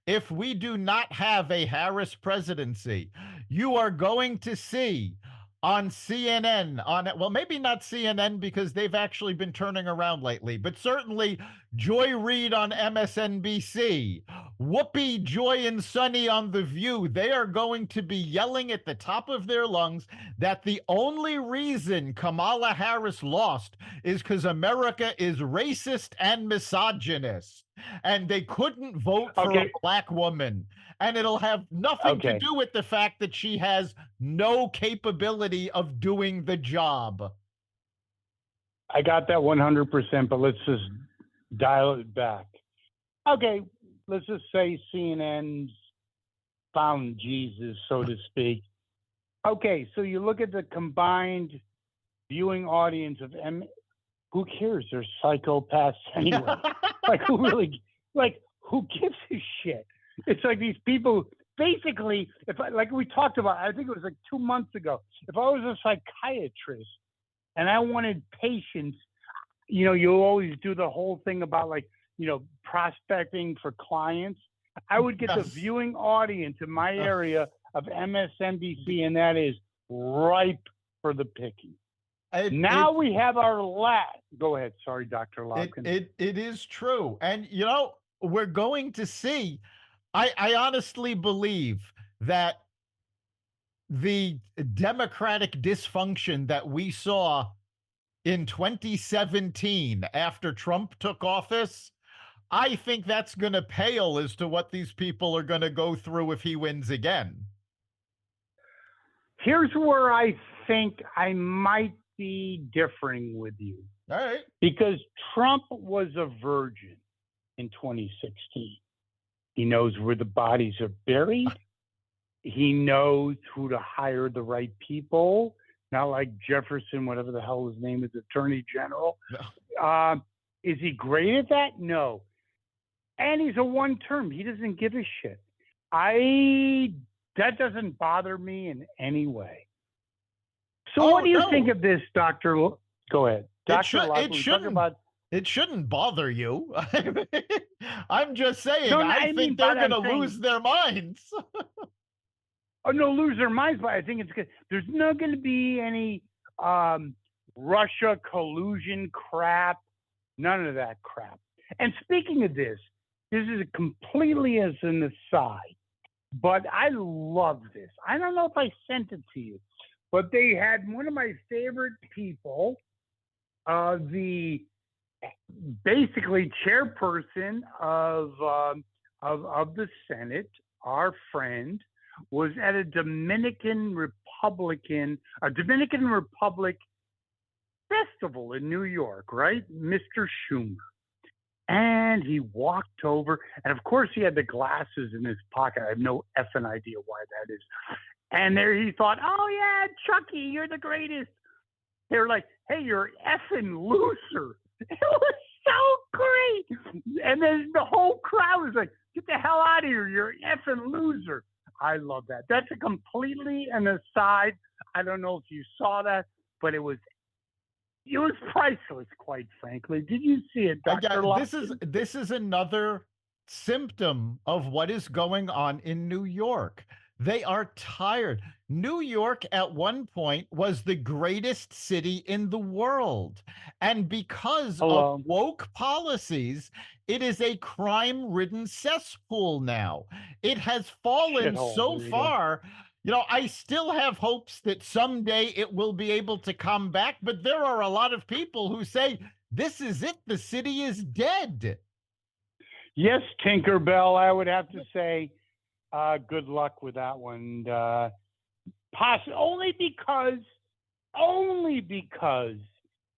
S2: if we do not have a Harris presidency, you are going to see on CNN, well, maybe not CNN because they've actually been turning around lately, but certainly Joy Reid on MSNBC, Whoopi, Joy, and Sunny on The View, they are going to be yelling at the top of their lungs that the only reason Kamala Harris lost is because America is racist and misogynist, and they couldn't vote for a black woman. And it'll have nothing to do with the fact that she has no capability of doing the job.
S1: I got that 100%, but let's just dial it back. Okay, let's just say CNN's found Jesus, so to speak. Okay, so you look at the combined viewing audience of who cares? They're psychopaths anyway. Who gives a shit? It's like these people, basically, like we talked about, I think it was like 2 months ago, if I was a psychiatrist and I wanted patients, you always do the whole thing about prospecting for clients. I would get the viewing audience in my area of MSNBC, and that is ripe for the picking. We have our last. Go ahead. Sorry, Dr. Lopkin.
S2: It is true. And, we're going to see. I honestly believe that the Democratic dysfunction that we saw in 2017 after Trump took office, I think that's going to pale as to what these people are going to go through if he wins again.
S1: Here's where I think I might be differing with you.
S2: All right.
S1: Because Trump was a virgin in 2016. He knows where the bodies are buried. He knows who to hire the right people. Not like Jefferson, whatever the hell his name is, Attorney General. Is he great at that? No. And he's a one-term. He doesn't give a shit. That doesn't bother me in any way. So what do you think of this, Dr. Go ahead.
S2: It shouldn't bother you. I'm just saying,
S1: No,
S2: I think they're going to lose their minds.
S1: Oh, no, lose their minds, but I think it's good. There's not going to be any Russia collusion crap, none of that crap. And speaking of this is completely as an aside, but I love this. I don't know if I sent it to you, but they had one of my favorite people, the basically chairperson of the Senate, our friend, was at a Dominican Republic festival in New York, right? Mr. Schumer. And he walked over, and of course he had the glasses in his pocket. I have no effing idea why that is. And there he thought, oh yeah, Chucky, you're the greatest. They were like, hey, you're effing loser. It was so great. And then the whole crowd was like, get the hell out of here, you're an effing loser. I love that. That's a completely an aside. I don't know if you saw that, but it was priceless, quite frankly. Did you see it, Dr.
S2: This is another symptom of what is going on in New York. They are tired. New York at one point was the greatest city in the world. And because of woke policies, it is a crime-ridden cesspool now. It has fallen so far. You know, I still have hopes that someday it will be able to come back, but there are a lot of people who say, this is it, the city is dead.
S1: Yes, Tinkerbell, I would have to say, good luck with that one. Only because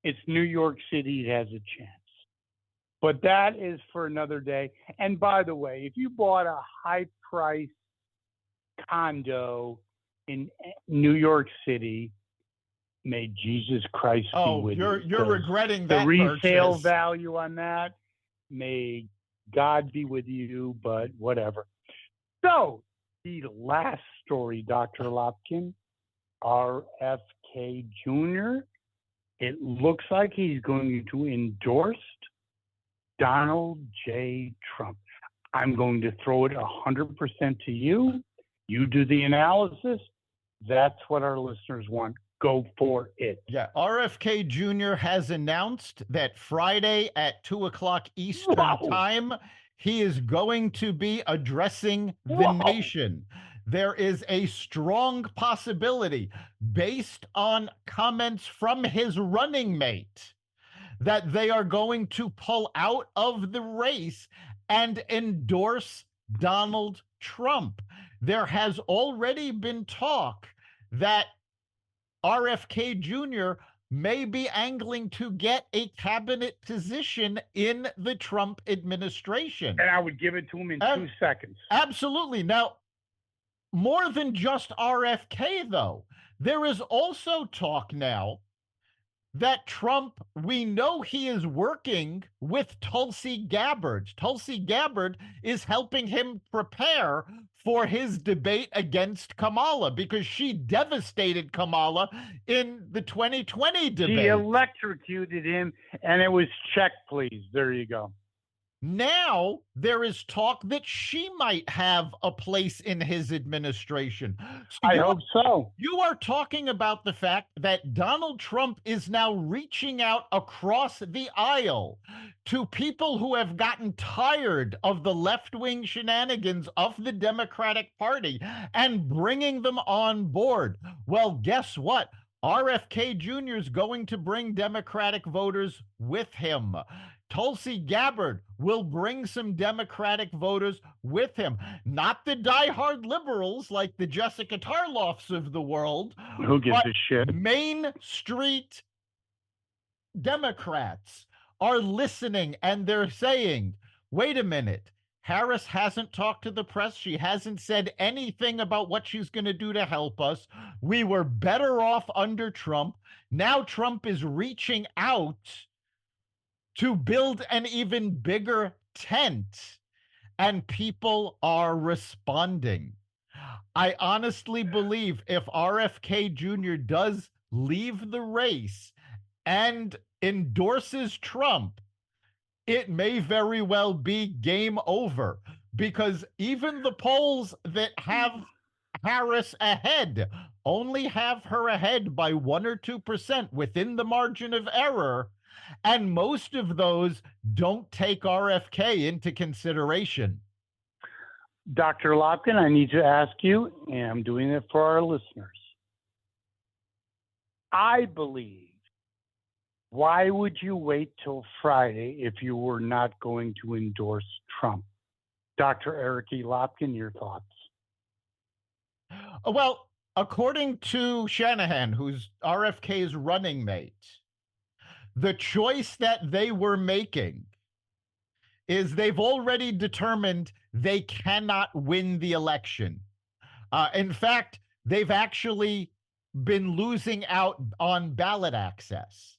S1: it's New York City, it has a chance. But that is for another day. And by the way, if you bought a high-price condo in New York City, may Jesus Christ be with you.
S2: You're regretting that.
S1: The resale value on that, may God be with you, but whatever. So, the last story, Dr. Lopkin, RFK Jr., it looks like he's going to endorse Donald J. Trump. I'm going to throw it 100% to you. You do the analysis. That's what our listeners want. Go for it.
S2: Yeah. RFK Jr. has announced that Friday at 2:00 Eastern time, he is going to be addressing the nation. There is a strong possibility, based on comments from his running mate, that they are going to pull out of the race and endorse Donald Trump. There has already been talk that RFK Jr. may be angling to get a cabinet position in the Trump administration.
S1: And I would give it to him in 2 seconds.
S2: Absolutely. Now, more than just RFK, though, there is also talk now that Trump, we know he is working with Tulsi Gabbard. Tulsi Gabbard is helping him prepare for his debate against Kamala because she devastated Kamala in the 2020 debate.
S1: She electrocuted him, and it was check, please. There you go.
S2: Now there is talk that she might have a place in his administration.
S1: I hope so.
S2: You are talking about the fact that Donald Trump is now reaching out across the aisle to people who have gotten tired of the left-wing shenanigans of the Democratic Party and bringing them on board. Well, guess what? RFK Jr. is going to bring Democratic voters with him. Tulsi Gabbard will bring some Democratic voters with him. Not the diehard liberals like the Jessica Tarloffs of the world.
S1: Who gives a shit?
S2: Main Street Democrats are listening and they're saying, wait a minute, Harris hasn't talked to the press. She hasn't said anything about what she's going to do to help us. We were better off under Trump. Now Trump is reaching out to build an even bigger tent, and people are responding. I honestly believe if RFK Jr. does leave the race and endorses Trump, it may very well be game over, because even the polls that have Harris ahead only have her ahead by 1 or 2% within the margin of error. And most of those don't take RFK into consideration.
S1: Dr. Lopkin, I need to ask you, and I'm doing it for our listeners. I believe, why would you wait till Friday if you were not going to endorse Trump? Dr. Eric E. Lopkin, your thoughts?
S2: Well, according to Shanahan, who's RFK's running mate, the choice that they were making is they've already determined they cannot win the election. In fact, they've actually been losing out on ballot access.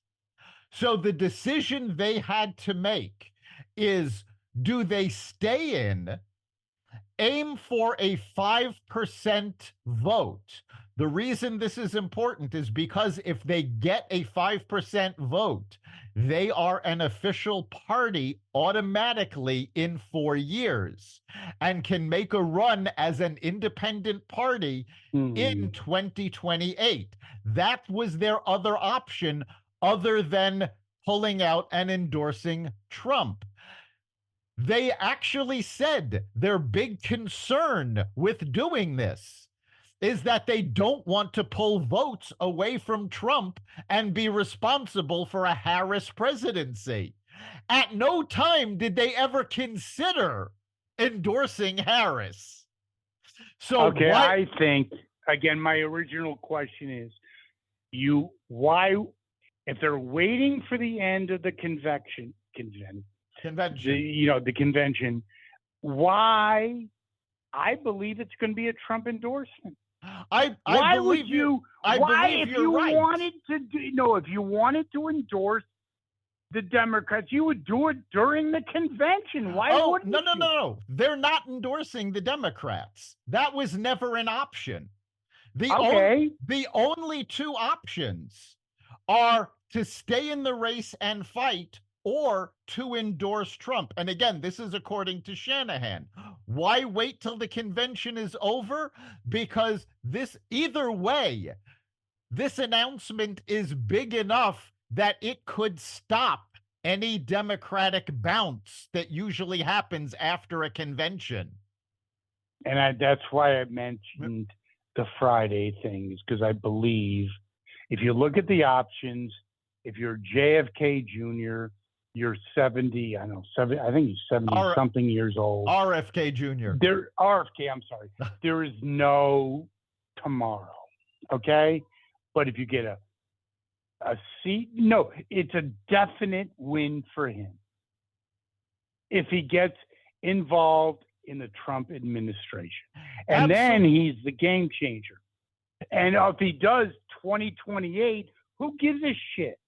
S2: So the decision they had to make is, do they stay in, aim for a 5% vote? The reason this is important is because if they get a 5% vote, they are an official party automatically in 4 years and can make a run as an independent party in 2028. That was their other option other than pulling out and endorsing Trump. They actually said their big concern with doing this is that they don't want to pull votes away from Trump and be responsible for a Harris presidency. At no time did they ever consider endorsing Harris. So
S1: okay, I think, again, my original question is, why, if they're waiting for the end of the convention, the convention, why? I believe it's going to be a Trump endorsement.
S2: If you
S1: wanted to endorse the Democrats, you would do it during the convention. Why wouldn't you?
S2: No. They're not endorsing the Democrats. That was never an option. The only two options are to stay in the race and fight, or to endorse Trump. And again, this is according to Shanahan. Why wait till the convention is over? Because either way, this announcement is big enough that it could stop any Democratic bounce that usually happens after a convention.
S1: And that's why I mentioned the Friday things, because I believe if you look at the options, if you're JFK Jr., you're 70, I think he's 70-something years old.
S2: RFK Jr.
S1: RFK, I'm sorry. There is no tomorrow, okay? But if you get a seat, no, it's a definite win for him if he gets involved in the Trump administration. And then he's the game changer. And if he does 2028, who gives a shit?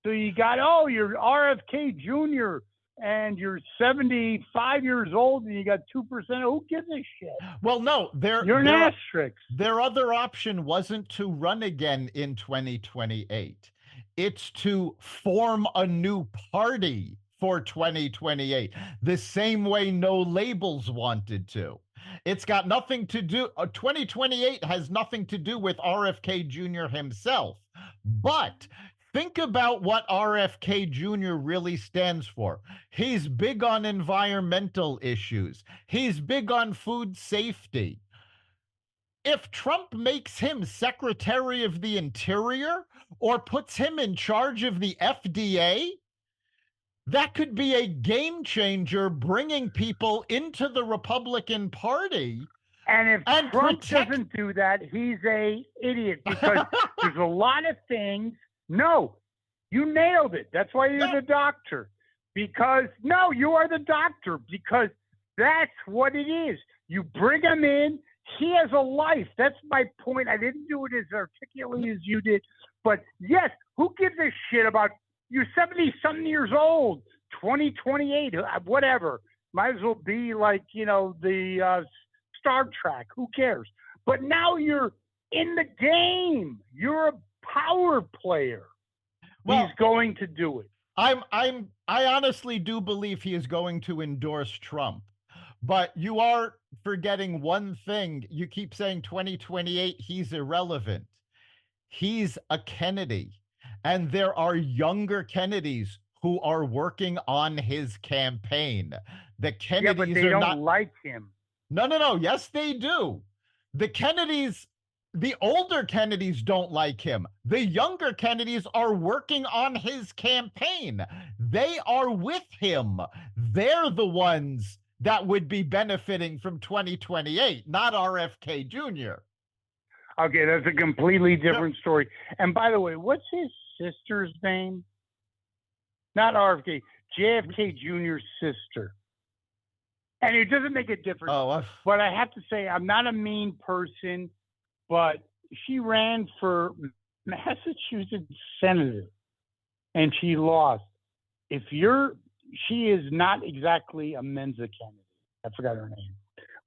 S1: So you got, you're RFK Jr. and you're 75 years old and you got 2%. Who gives a shit?
S2: Well, no,
S1: you're an asterisk.
S2: Their other option wasn't to run again in 2028. It's to form a new party for 2028, the same way No Labels wanted to. It's got nothing to do, 2028 has nothing to do with RFK Jr. himself. But think about what RFK Jr. really stands for. He's big on environmental issues. He's big on food safety. If Trump makes him Secretary of the Interior or puts him in charge of the FDA, that could be a game changer, bringing people into the Republican Party.
S1: And if Trump doesn't do that, he's an idiot, because there's a lot of things. No, You nailed it. That's why you're
S2: Yeah.
S1: the doctor. Because, no, you are the doctor because that's what it is. You bring him in. He has a life. That's my point. I didn't do it as articulately as you did. But, yes, who gives a shit about you're 70-something years old, 28, whatever. Might as well be like, the Star Trek. Who cares? But now you're in the game. You're a power player.
S2: Well,
S1: He's going to do it.
S2: I honestly do believe he is going to endorse Trump. But you are forgetting one thing. You keep saying 2028, he's irrelevant. He's a Kennedy. And there are younger Kennedys who are working on his campaign. The Kennedys
S1: but they
S2: are
S1: don't
S2: not
S1: like him.
S2: No. Yes, they do. The Kennedys, the older Kennedys don't like him. The younger Kennedys are working on his campaign. They are with him. They're the ones that would be benefiting from 2028, not RFK Jr.
S1: Okay, that's a completely different story. And by the way, what's his sister's name? Not RFK, JFK Jr.'s sister. And it doesn't make a difference. But I have to say, I'm not a mean person, but she ran for Massachusetts senator, and she lost. She is not exactly a Mensa Kennedy. I forgot her name.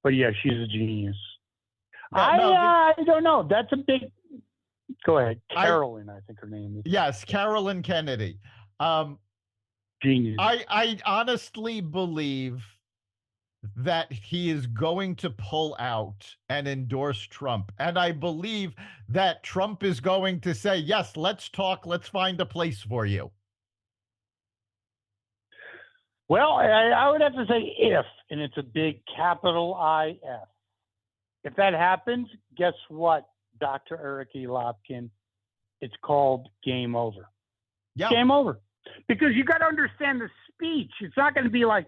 S1: But yeah, she's a genius. I don't know. That's a big. Go ahead, Carolyn. I think her name is.
S2: Yes, Carolyn Kennedy.
S1: Genius.
S2: I honestly believe that he is going to pull out and endorse Trump, and I believe that Trump is going to say, "Yes, let's talk. Let's find a place for you."
S1: Well, I would have to say if, and it's a big capital IF. If that happens, guess what, Dr. Eric E. Lopkin? It's called game over.
S2: Yeah.
S1: Game over. Because you got to understand the speech. It's not going to be like,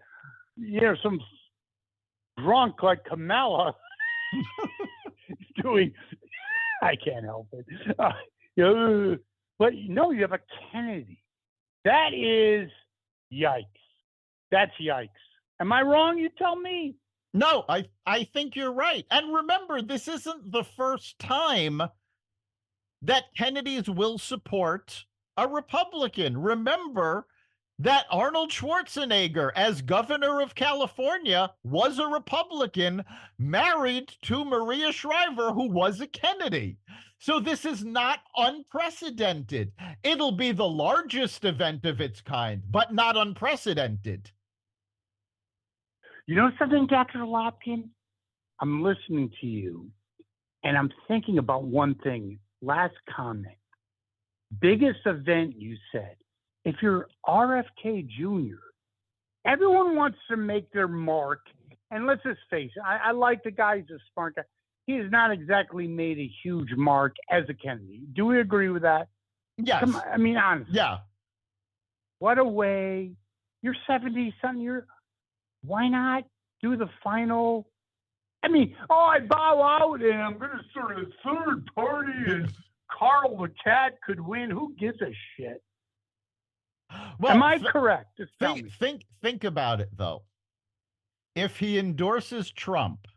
S1: some drunk like Kamala doing, I can't help it. But no, you have a Kennedy. That is yikes. That's yikes. Am I wrong? You tell me.
S2: No, I think you're right. And remember, this isn't the first time that Kennedys will support a Republican. Remember that Arnold Schwarzenegger, as governor of California, was a Republican, married to Maria Shriver, who was a Kennedy. So this is not unprecedented. It'll be the largest event of its kind, but not unprecedented.
S1: You know something, Dr. Lopkin? I'm listening to you, and I'm thinking about one thing. Last comment. Biggest event, you said. If you're RFK Jr., everyone wants to make their mark. And let's just face it, I like the guy. He's a smart guy. He has not exactly made a huge mark as a Kennedy. Do we agree with that?
S2: Yes.
S1: I mean, honestly.
S2: Yeah.
S1: What a way. You're 70-something. Why not do the final? I mean, I bow out and I'm going to start a third party and Carl the cat could win. Who gives a shit?
S2: Well,
S1: am I correct? Just tell me.
S2: Think about it, though. If he endorses Trump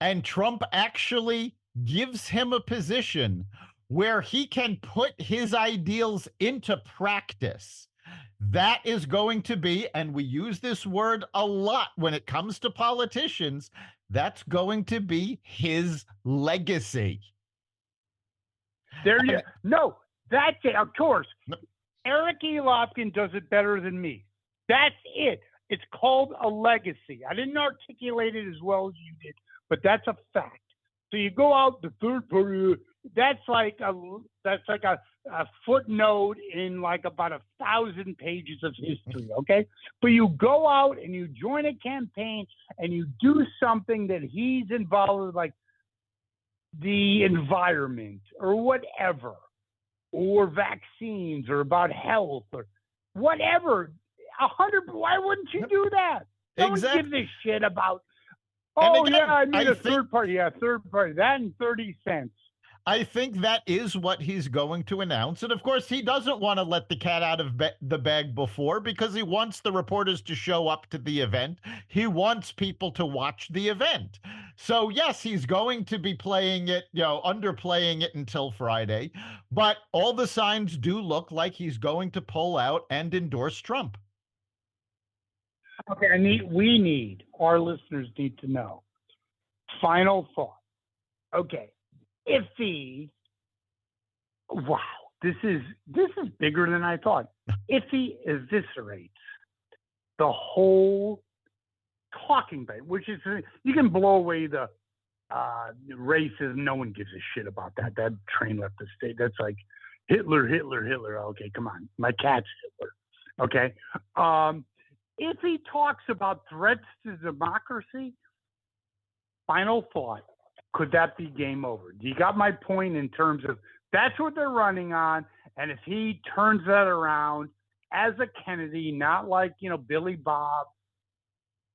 S2: and Trump actually gives him a position where he can put his ideals into practice, that is going to be, and we use this word a lot when it comes to politicians, that's going to be his legacy.
S1: No, that's it. Of course. Eric E. Lopkin does it better than me. That's it. It's called a legacy. I didn't articulate it as well as you did, but that's a fact. So you go out the third party. That's like a footnote in like about 1,000 pages of history, okay? But you go out and you join a campaign and you do something that he's involved with, like the environment or whatever, or vaccines or about health or whatever. 100. Why wouldn't you do that? No one gives a shit about. Oh, again, I need a third party. Yeah, third party. That and 30 cents.
S2: I think that is what he's going to announce. And of course, he doesn't want to let the cat out of the bag before, because he wants the reporters to show up to the event. He wants people to watch the event. So, yes, he's going to be playing it, underplaying it until Friday. But all the signs do look like he's going to pull out and endorse Trump.
S1: Okay, our listeners need to know. Final thought. Okay. If wow, this is bigger than I thought. If he eviscerates the whole talking bait, which is, you can blow away the racism. No one gives a shit about that. That train left the state. That's like Hitler. Okay, come on. My cat's Hitler. Okay. If he talks about threats to democracy, final thought. Could that be game over? You got my point in terms of that's what they're running on. And if he turns that around as a Kennedy, not like, Billy Bob,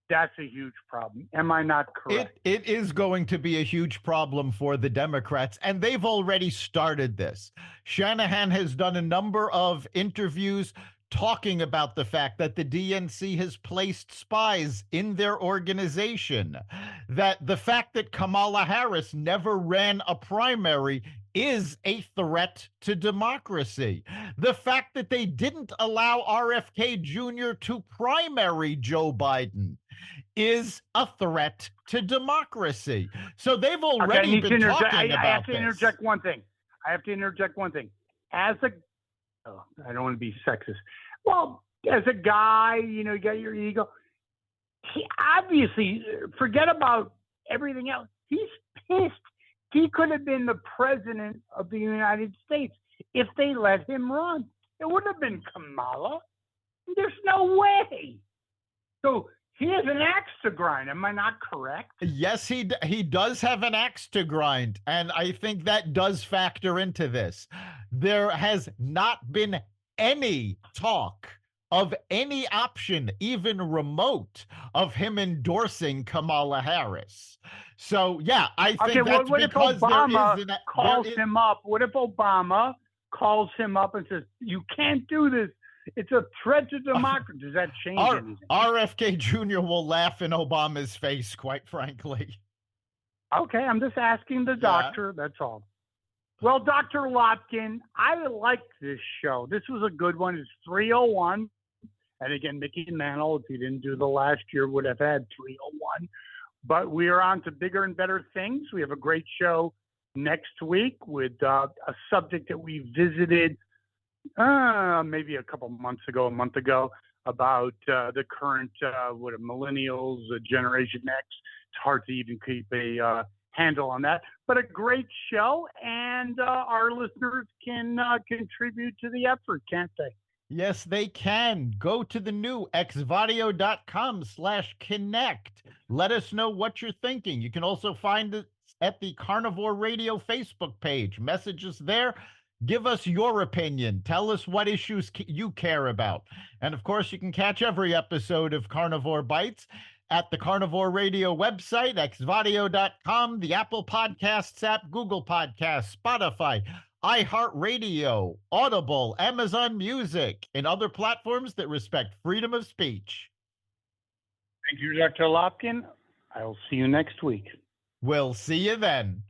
S1: that's a huge problem. Am I not correct?
S2: It is going to be a huge problem for the Democrats, and they've already started this. Shanahan has done a number of interviews talking about the fact that the DNC has placed spies in their organization, that the fact that Kamala Harris never ran a primary is a threat to democracy. The fact that they didn't allow RFK Jr. to primary Joe Biden is a threat to democracy. So they've already been talking about this.
S1: I have to interject one thing. As a I don't want to be sexist. Well, as a guy, you got your ego. He obviously, forget about everything else. He's pissed. He could have been the president of the United States if they let him run. It wouldn't have been Kamala. There's no way. So he has an axe to grind. Am I not correct?
S2: Yes, he does have an axe to grind. And I think that does factor into this. There has not been any talk of any option, even remote, of him endorsing Kamala Harris. So, yeah, I think that's
S1: what
S2: because
S1: if Obama calls him up? What if Obama calls him up and says, you can't do this? It's a threat to democracy. Does that change anything?
S2: RFK Jr. will laugh in Obama's face, quite frankly.
S1: Okay, I'm just asking the doctor. That's all. Well, Dr. Lopkin, I like this show. This was a good one. It's 301. And again, Mickey Mantle, if he didn't do the last year, would have had 301. But we are on to bigger and better things. We have a great show next week with a subject that we visited maybe a month ago, about the current millennials, Generation X. It's hard to even keep a handle on that, but a great show, and our listeners can contribute to the effort, can't they?
S2: Yes, they can. Go to the new xvadio.com/connect. Let us know what you're thinking. You can also find it at the Carnivore Radio Facebook page. Message us there. Give us your opinion. Tell us what issues you care about. And of course, you can catch every episode of Carnivore Bites at the Carnivore Radio website, xvadio.com, the Apple Podcasts app, Google Podcasts, Spotify, iHeartRadio, Audible, Amazon Music, and other platforms that respect freedom of speech.
S1: Thank you, Dr. Lopkin. I'll see you next week.
S2: We'll see you then.